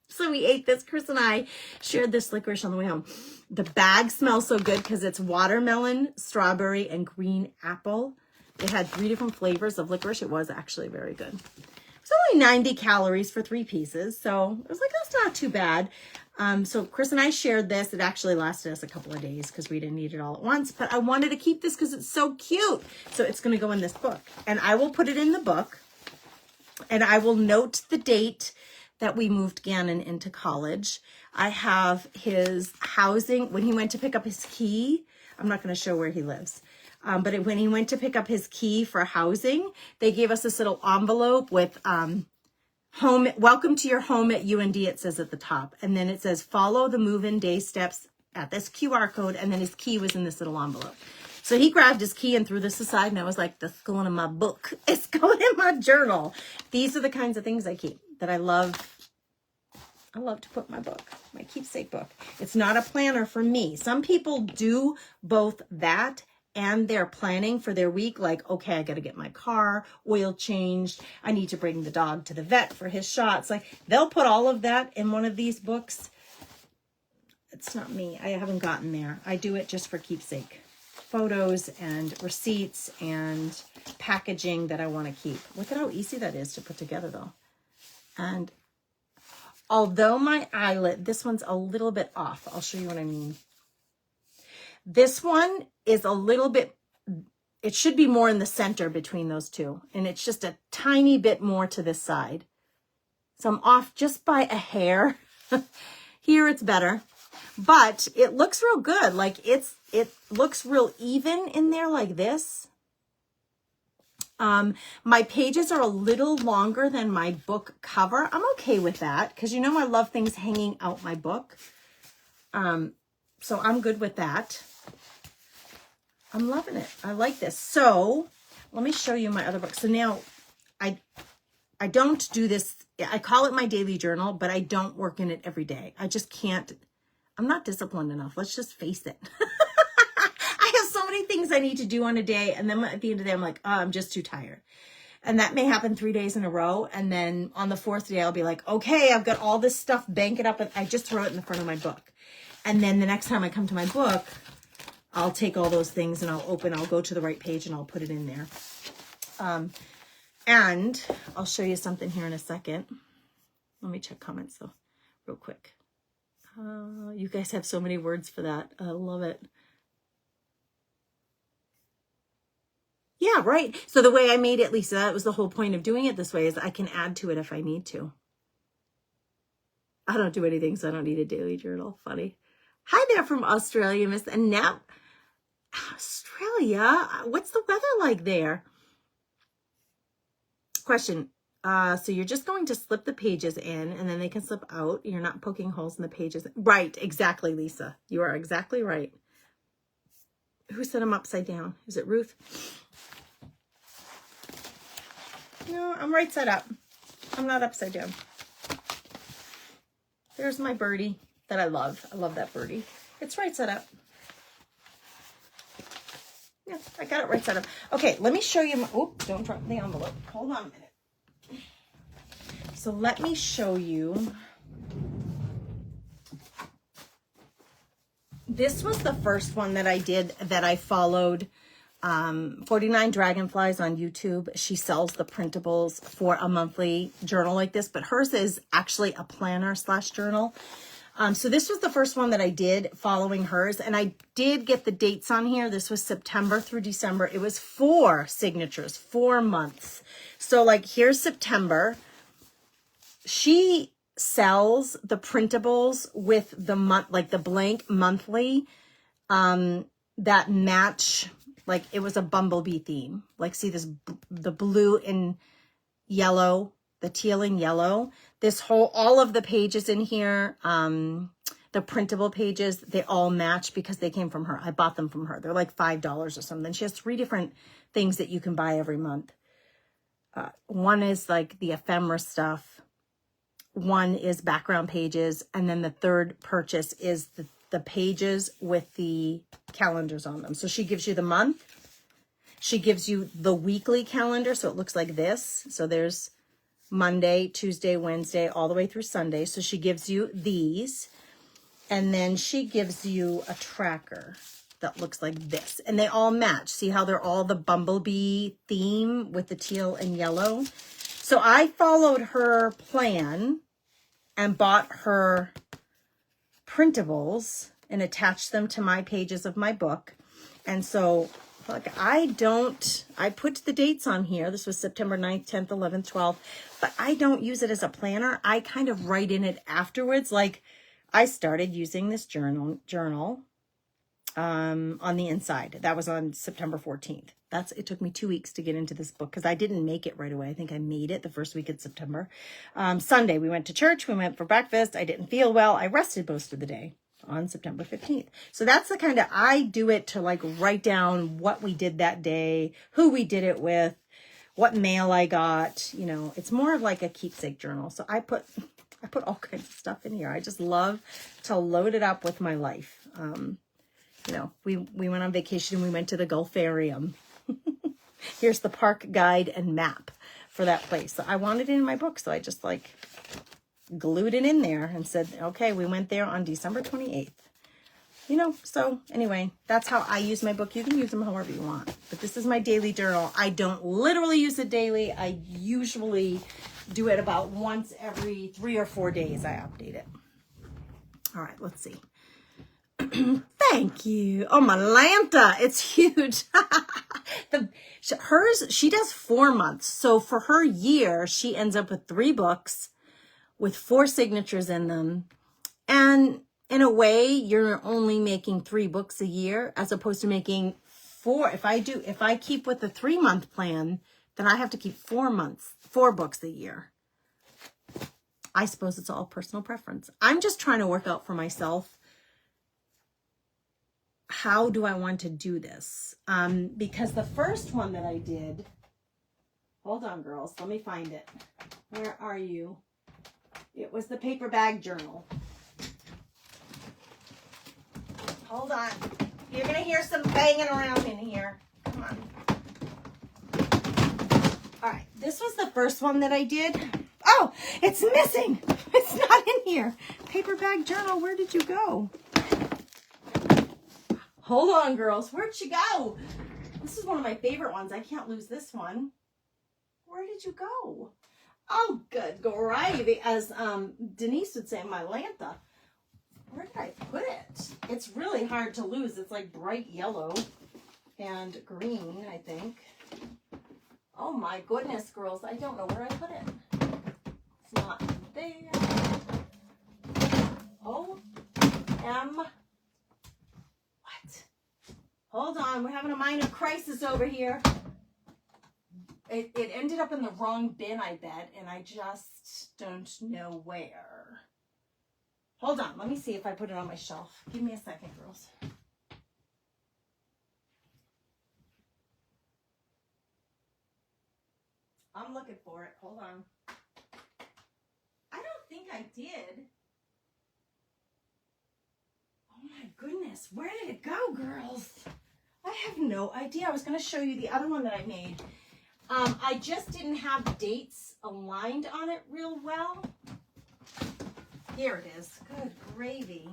So we ate this. Chris and I shared this licorice on the way home. The bag smells so good because it's watermelon, strawberry, and green apple. It had 3 different flavors of licorice. It was actually very good. It's only 90 calories for 3 pieces. So I was like, that's not too bad. So Chris and I shared this. It actually lasted us a couple of days because we didn't eat it all at once. But I wanted to keep this because it's so cute. So it's going to go in this book. And I will put it in the book. And I will note the date that we moved Gannon into college. I have his housing. When he went to pick up his key, I'm not going to show where he lives. But when he went to pick up his key for housing, they gave us this little envelope with home, welcome to your home at UND, it says at the top. And then it says, follow the move-in day steps at this QR code. And then his key was in this little envelope. So he grabbed his key and threw this aside. And I was like, that's going in my book. It's going in my journal. These are the kinds of things I keep that I love. I love to put my book, my keepsake book. It's not a planner for me. Some people do both that and they're planning for their week. Like, okay, I got to get my car oil changed. I need to bring the dog to the vet for his shots. Like they'll put all of that in one of these books. It's not me. I haven't gotten there. I do it just for keepsake. Photos and receipts and packaging that I want to keep. Look at how easy that is to put together though. And although my eyelet, this one's a little bit off. I'll show you what I mean. This one is a little bit, it should be more in the center between those two. And it's just a tiny bit more to this side. So I'm off just by a hair. Here it's better. But it looks real good. Like it looks real even in there like this. My pages are a little longer than my book cover. I'm okay with that because you know I love things hanging out my book. So I'm good with that. I'm loving it. I like this. So let me show you my other book. So now I don't do this. I call it my daily journal, but I don't work in it every day. I just can't. I'm not disciplined enough. Let's just face it. I have so many things I need to do on a day. And then at the end of the day, I'm like, oh, I'm just too tired. And that may happen 3 days in a row. And then on the 4th day, I'll be like, okay, I've got all this stuff banking up. And I just throw it in the front of my book. And then the next time I come to my book, I'll take all those things and I'll go to the right page and I'll put it in there. And I'll show you something here in a second. Let me check comments though, real quick. You guys have so many words for that. I love it. Yeah, right. So the way I made it, Lisa, that was the whole point of doing it this way, is I can add to it if I need to. I don't do anything, so I don't need a daily journal. Funny. Hi there from Australia, Miss. And now, Australia, what's the weather like there? Question. So you're just going to slip the pages in and then they can slip out. You're not poking holes in the pages. Right, exactly, Lisa. You are exactly right. Who set them upside down? Is it Ruth? No, I'm right side up. I'm not upside down. There's my birdie that I love. I love that birdie. It's right side up. Yeah, I got it right side up. Okay, let me show you my, oh, don't drop the envelope. Hold on a minute. So let me show you. This was the first one that I did that I followed. 49 Dragonflies on YouTube. She sells the printables for a monthly journal like this, but hers is actually a planner / journal. So this was the first one that I did following hers, and I did get the dates on here. This was September through December. It was 4 signatures, 4 months. So like here's September. She sells the printables with the month, like the blank monthly, that match. Like it was a bumblebee theme. Like see this, the blue and yellow, the teal and yellow. This whole, all of the pages in here, the printable pages, they all match because they came from her. I bought them from her. They're like $5 or something. She has 3 different things that you can buy every month. One is like the ephemera stuff. One is background pages. And then the third purchase is the pages with the calendars on them. So she gives you the month. She gives you the weekly calendar. So it looks like this. So there's Monday, Tuesday, Wednesday, all the way through Sunday. So she gives you these. And then she gives you a tracker that looks like this. And they all match. See how they're all the bumblebee theme with the teal and yellow? So I followed her plan and bought her printables and attach them to my pages of my book. And so like I put the dates on here. This was September 9th, 10th, 11th, 12th, but I don't use it as a planner. I kind of write in it afterwards. Like I started using this journal on the inside. That was on September 14th. It took me 2 weeks to get into this book because I didn't make it right away. I think I made it the first week of September. Sunday, we went to church. We went for breakfast. I didn't feel well. I rested most of the day on September 15th. So that's the kind of, I do it to like write down what we did that day, who we did it with, what mail I got. You know, it's more of like a keepsake journal. So I put all kinds of stuff in here. I just love to load it up with my life. You know, we went on vacation and we went to the Gulfarium. Here's the park guide and map for that place. So I wanted it in my book. So I just like glued it in there and said, okay, we went there on December 28th. You know, so anyway, that's how I use my book. You can use them however you want. But this is my daily journal. I don't literally use it daily. I usually do it about once every 3 or 4 days. I update it. All right, let's see. Thank you. Oh, Malanta, it's huge. She does 4 months. So for her year, she ends up with 3 books with 4 signatures in them. And in a way, you're only making 3 books a year as opposed to making 4. If I keep with the 3-month plan, then I have to keep 4 books a year. I suppose it's all personal preference. I'm just trying to work out for myself. How do I want to do this? Because the first one that I did, hold on girls, let me find it. Where are you? It was the paper bag journal. Hold on. You're going to hear some banging around in here. Come on. All right, this was the first one that I did. Oh, it's missing. It's not in here. Paper bag journal, where did you go? Hold on, girls. Where'd she go? This is one of my favorite ones. I can't lose this one. Where did you go? Oh, good gravy, as Denise would say, my Lanta. Where did I put it? It's really hard to lose. It's like bright yellow and green, I think. Oh my goodness, girls. I don't know where I put it. It's not there. What? Hold on. We're having a minor crisis over here. It ended up in the wrong bin, I bet, and I just don't know where. Hold on. Let me see if I put it on my shelf. Give me a second, girls. I'm looking for it. Hold on. I don't think I did. Oh my goodness. Where did it go, girls? I have no idea. I was going to show you the other one that I made. I just didn't have dates aligned on it real well. Here it is. Good gravy.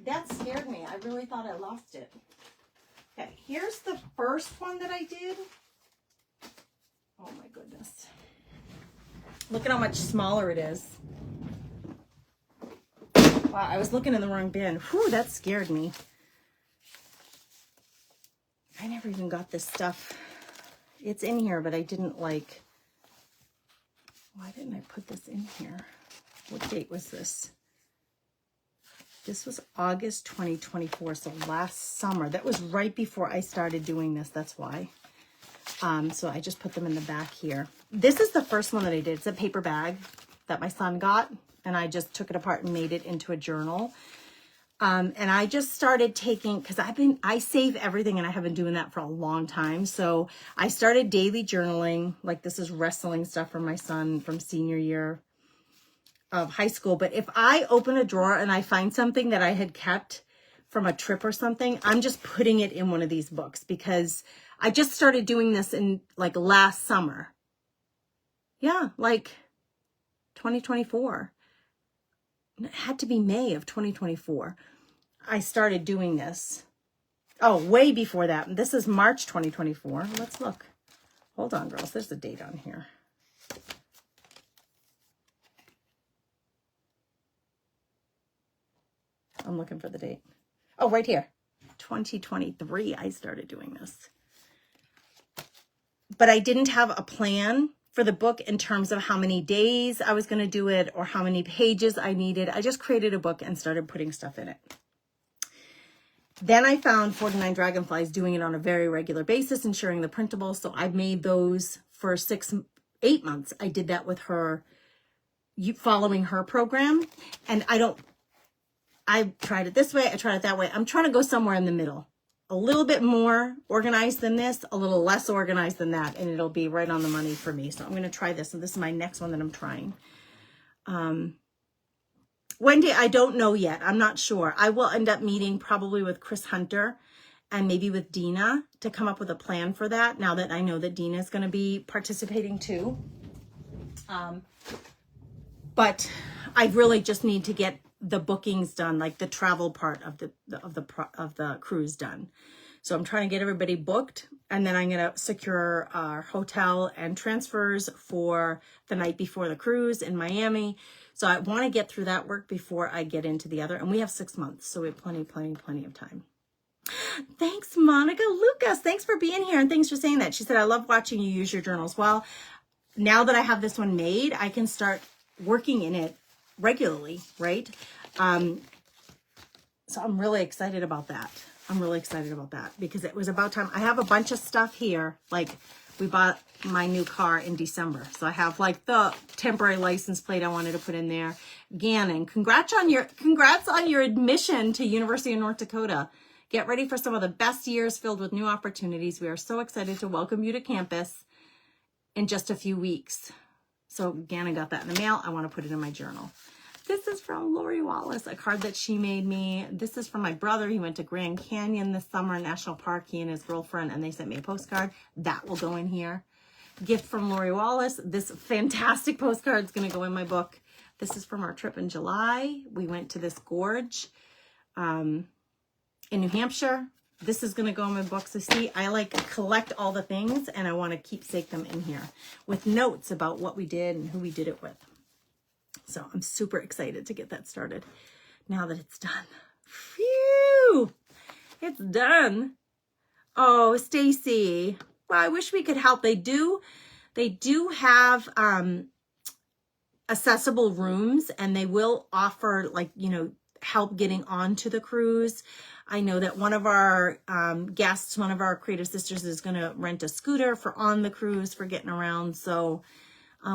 That scared me. I really thought I lost it. Okay, here's the first one that I did. Oh my goodness. Look at how much smaller it is. Wow, I was looking in the wrong bin. Whew, that scared me. I never even got this stuff. It's in here, but I didn't like... Why didn't I put this in here? What date was this? This was August 2024, so last summer. That was right before I started doing this, that's why. So I just put them in the back here. This is the first one that I did. It's a paper bag that my son got, and I just took it apart and made it into a journal. And I just started taking, because I save everything, and I have been doing that for a long time. So I started daily journaling. Like, this is wrestling stuff from my son from senior year of high school. But if I open a drawer and I find something that I had kept from a trip or something, I'm just putting it in one of these books, because I just started doing this in like last summer. Yeah, like 2024. It had to be May of 2024. I started doing this. Oh, way before that. This is March 2024. Let's look. Hold on, girls. There's the date on here. I'm looking for the date. Oh, right here. 2023, I started doing this. But I didn't have a plan for the book in terms of how many days I was going to do it or how many pages I needed. I just created a book and started putting stuff in it. Then I found 49 Dragonflies doing it on a very regular basis and sharing the printables. So I made those for 8 months. I did that with her, following her program. And I tried it this way. I tried it that way. I'm trying to go somewhere in the middle. A little bit more organized than this, a little less organized than that, and it'll be right on the money for me. So I'm going to try this, and this is my next one that I'm trying. Wendy, I don't know yet. I'm not sure. I will end up meeting probably with Chris Hunter and maybe with Dina to come up with a plan for that, now that I know that Dina is going to be participating too. But I really just need to get the bookings done, like the travel part of the cruise done. So I'm trying to get everybody booked, and then I'm going to secure our hotel and transfers for the night before the cruise in Miami. So I want to get through that work before I get into the other, and we have 6 months, so we have plenty of time. Thanks, Monica. Lucas, thanks for being here, and thanks for saying that. She said, I love watching you use your journals. Well, now that I have this one made, I can start working in it regularly, right? So I'm really excited about that. Because it was about time. I have a bunch of stuff here. Like, we bought my new car in December. So I have like the temporary license plate I wanted to put in there. Gannon, congrats on your admission to University of North Dakota. Get ready for some of the best years filled with new opportunities. We are so excited to welcome you to campus in just a few weeks. So Gannon got that in the mail. I want to put it in my journal. This is from Lori Wallace, a card that she made me. This is from my brother. He went to Grand Canyon this summer, National Park, he and his girlfriend, and they sent me a postcard. That will go in here. Gift from Lori Wallace. This fantastic postcard is going to go in my book. This is from our trip in July. We went to this gorge in New Hampshire. This is going to go in my book. So see, I like collect all the things and I want to keepsake them in here with notes about what we did and who we did it with. So I'm super excited to get that started now that it's done. Phew! It's done. Oh, Stacy. Well, I wish we could help. They do have accessible rooms, and they will offer, like, you know, help getting onto the cruise. I know that one of our guests, one of our Creative Sisters, is going to rent a scooter for on the cruise for getting around. So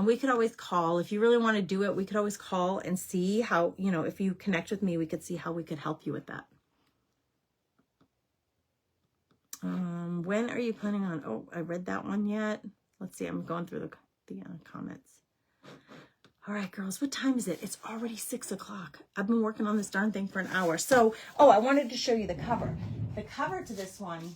we could always call. If you really want to do it, we could always call and see how, you know, if you connect with me, we could see how we could help you with that. When are you planning on? Oh, I read that one yet. Let's see. I'm going through the comments. All right, girls, what time is it? It's already 6 o'clock. I've been working on this darn thing for an hour. So, oh, I wanted to show you the cover. The cover to this one,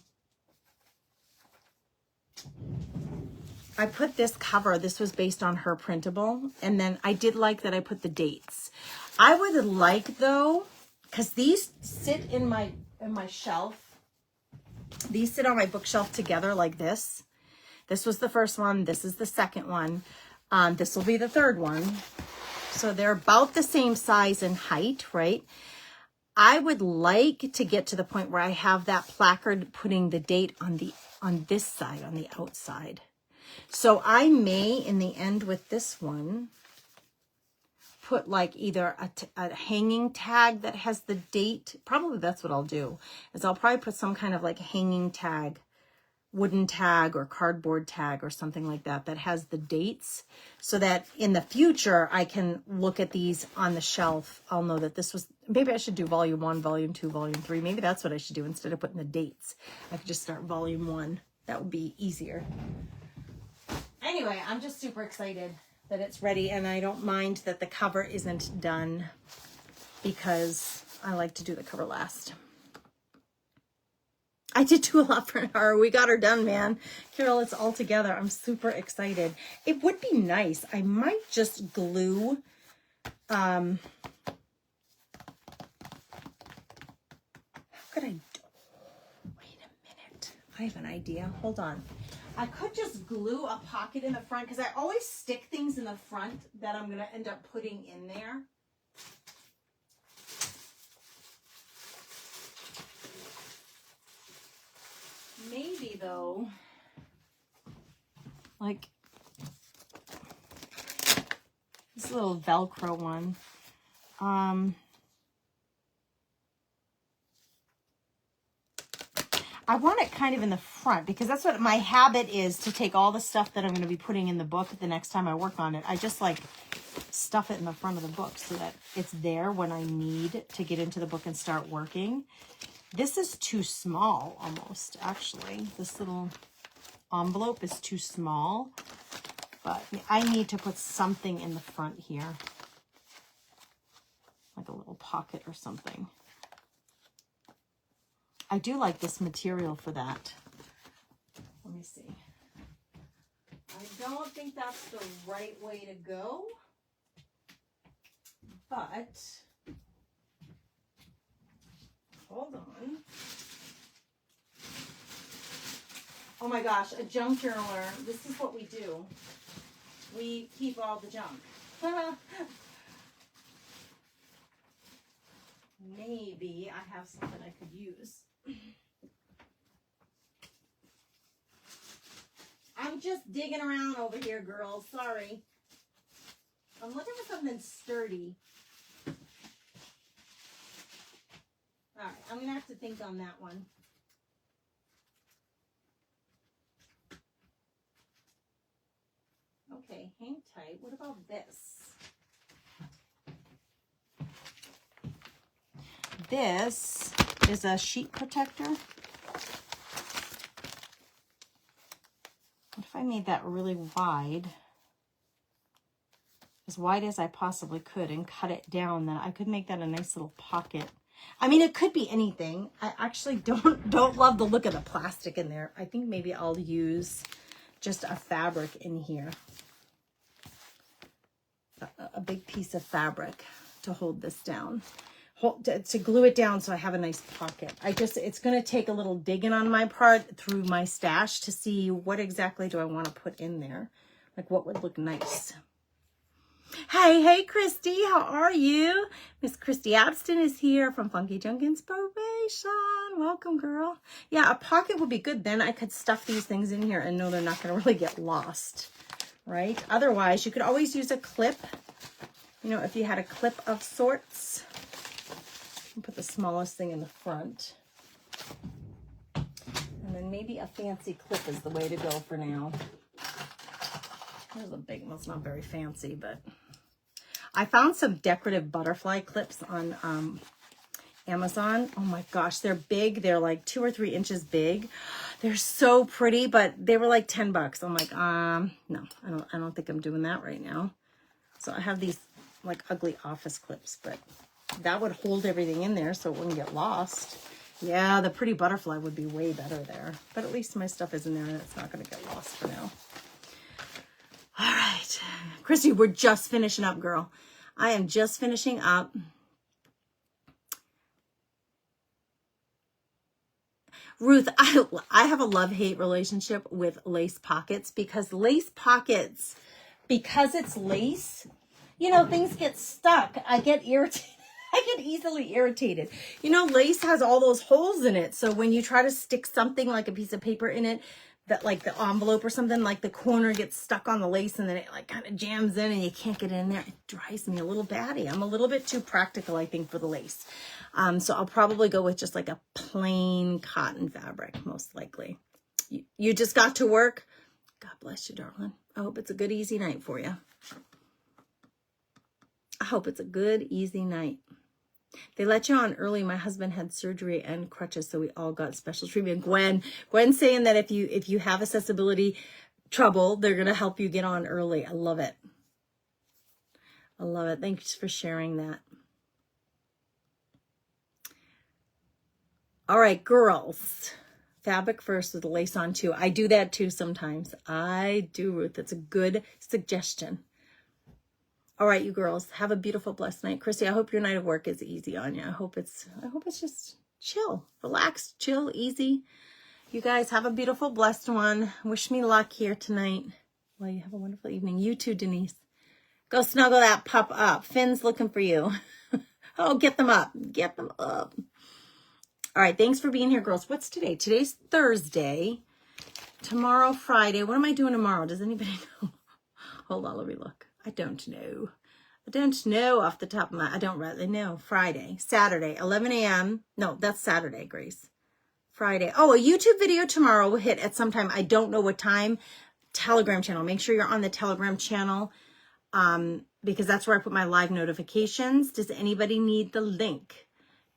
I put this cover. This was based on her printable. And then I did like that I put the dates. I would like, though, because these sit in my shelf. These sit on my bookshelf together like this. This was the first one. This is the second one. This will be the third one. So they're about the same size and height, right? I would like to get to the point where I have that placard putting the date on this side, on the outside. So I may, in the end with this one, put like either a hanging tag that has the date. Probably that's what I'll do, is I'll probably put some kind of like hanging tag, wooden tag or cardboard tag or something like that that has the dates, so that in the future I can look at these on the shelf. I'll know that this was, maybe I should do volume 1, volume 2, volume 3. Maybe that's what I should do instead of putting the dates. I could just start volume 1. That would be easier. Anyway, I'm just super excited that it's ready, and I don't mind that the cover isn't done because I like to do the cover last. I did do a lot for an hour. We got her done, man. Carol, it's all together. I'm super excited. It would be nice. I might just glue how could I wait a minute. I have an idea. Hold on. I could just glue a pocket in the front, because I always stick things in the front that I'm going to end up putting in there. Maybe, though, like this little Velcro one. I want it kind of in the front, because that's what my habit is, to take all the stuff that I'm going to be putting in the book the next time I work on it. I just like stuff it in the front of the book so that it's there when I need to get into the book and start working. This is too small almost, actually. This little envelope is too small, but I need to put something in the front here, like a little pocket or something. I do like this material for that. Let me see. I don't think that's the right way to go, but hold on. Oh my gosh, a junk journaler. This is what we do. We keep all the junk. Maybe I have something I could use. I'm just digging around over here, girls. Sorry. I'm looking for something sturdy. All right, I'm going to have to think on that one. Okay, hang tight. What about this? This is a sheet protector. What if I made that really wide? as wide as I possibly could and cut it down. Then I could make that a nice little pocket. I mean, it could be anything. I actually don't love the look of the plastic in there. I think maybe I'll use just a fabric in here. A big piece of fabric to hold this down. To glue it down so I have a nice pocket. It's going to take a little digging on my part through my stash to see what exactly do I want to put in there. Like what would look nice. Hey, Christy, how are you? Miss Christy Abston is here from Funky Junk Inspiration. Welcome, girl. Yeah, a pocket would be good. Then I could stuff these things in here and know they're not going to really get lost, right? Otherwise, you could always use a clip. You know, if you had a clip of sorts. I'll put the smallest thing in the front. And then maybe a fancy clip is the way to go for now. Here's a big one. It's not very fancy, but I found some decorative butterfly clips on Amazon. Oh my gosh, they're big. They're like 2 or 3 inches big. They're so pretty, but they were like $10. I'm like, no, I don't think I'm doing that right now. So I have these like ugly office clips, but that would hold everything in there so it wouldn't get lost. Yeah, the pretty butterfly would be way better there. But at least my stuff is in there and it's not going to get lost for now. All right. Christy, we're just finishing up, girl. I am just finishing up. Ruth, I have a love-hate relationship with lace pockets because lace pockets, because it's lace, you know, things get stuck. I get irritated. I get easily irritated. You know, lace has all those holes in it. So when you try to stick something like a piece of paper in it, that like the envelope or something, like the corner gets stuck on the lace and then it like kind of jams in and you can't get in there. It drives me a little batty. I'm a little bit too practical, I think, for the lace. So I'll probably go with just like a plain cotton fabric, most likely. You just got to work. God bless you, darling. I hope it's a good, easy night for you. I hope it's a good, easy night. They let you on early. My husband had surgery and crutches, so we all got special treatment. Gwen's saying that if you have accessibility trouble, they're going to help you get on early. I love it. I love it. Thanks for sharing that. All right, girls. Fabric first with the lace on too. I do that too sometimes. I do, Ruth. That's a good suggestion. All right, you girls, have a beautiful, blessed night. Christy, I hope your night of work is easy on you. I hope it's just chill, relaxed, chill, easy. You guys have a beautiful, blessed one. Wish me luck here tonight. Well, you have a wonderful evening. You too, Denise. Go snuggle that pup up. Finn's looking for you. Oh, get them up. Get them up. All right, thanks for being here, girls. What's today? Today's Thursday. Tomorrow, Friday. What am I doing tomorrow? Does anybody know? Hold on, let me look. I don't know. I don't know off the top of my, I don't really know. Friday, Saturday, 11 a.m. No, that's Saturday, Grace. Friday. Oh, a YouTube video tomorrow will hit at some time. I don't know what time. Telegram channel. Make sure you're on the Telegram channel because that's where I put my live notifications. Does anybody need the link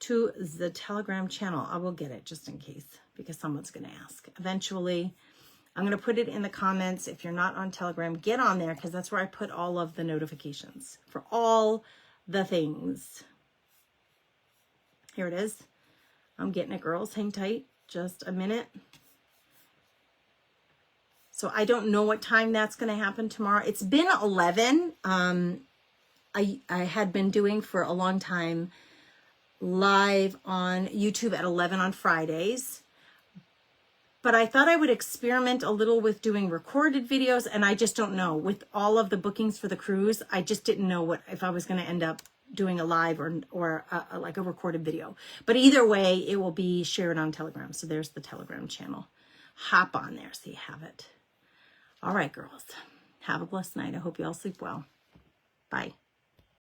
to the Telegram channel? I will get it just in case because someone's going to ask. Eventually, I'm going to put it in the comments. If you're not on Telegram, get on there because that's where I put all of the notifications for all the things. Here it is. I'm getting it, girls. Hang tight. Just a minute. So I don't know what time that's going to happen tomorrow. It's been 11. I had been doing for a long time live on YouTube at 11 on Fridays. But I thought I would experiment a little with doing recorded videos, and I just don't know. With all of the bookings for the cruise, I just didn't know if I was going to end up doing a live or like a recorded video. But either way, it will be shared on Telegram. So there's the Telegram channel. Hop on there so you have it. All right, girls. Have a blessed night. I hope you all sleep well. Bye.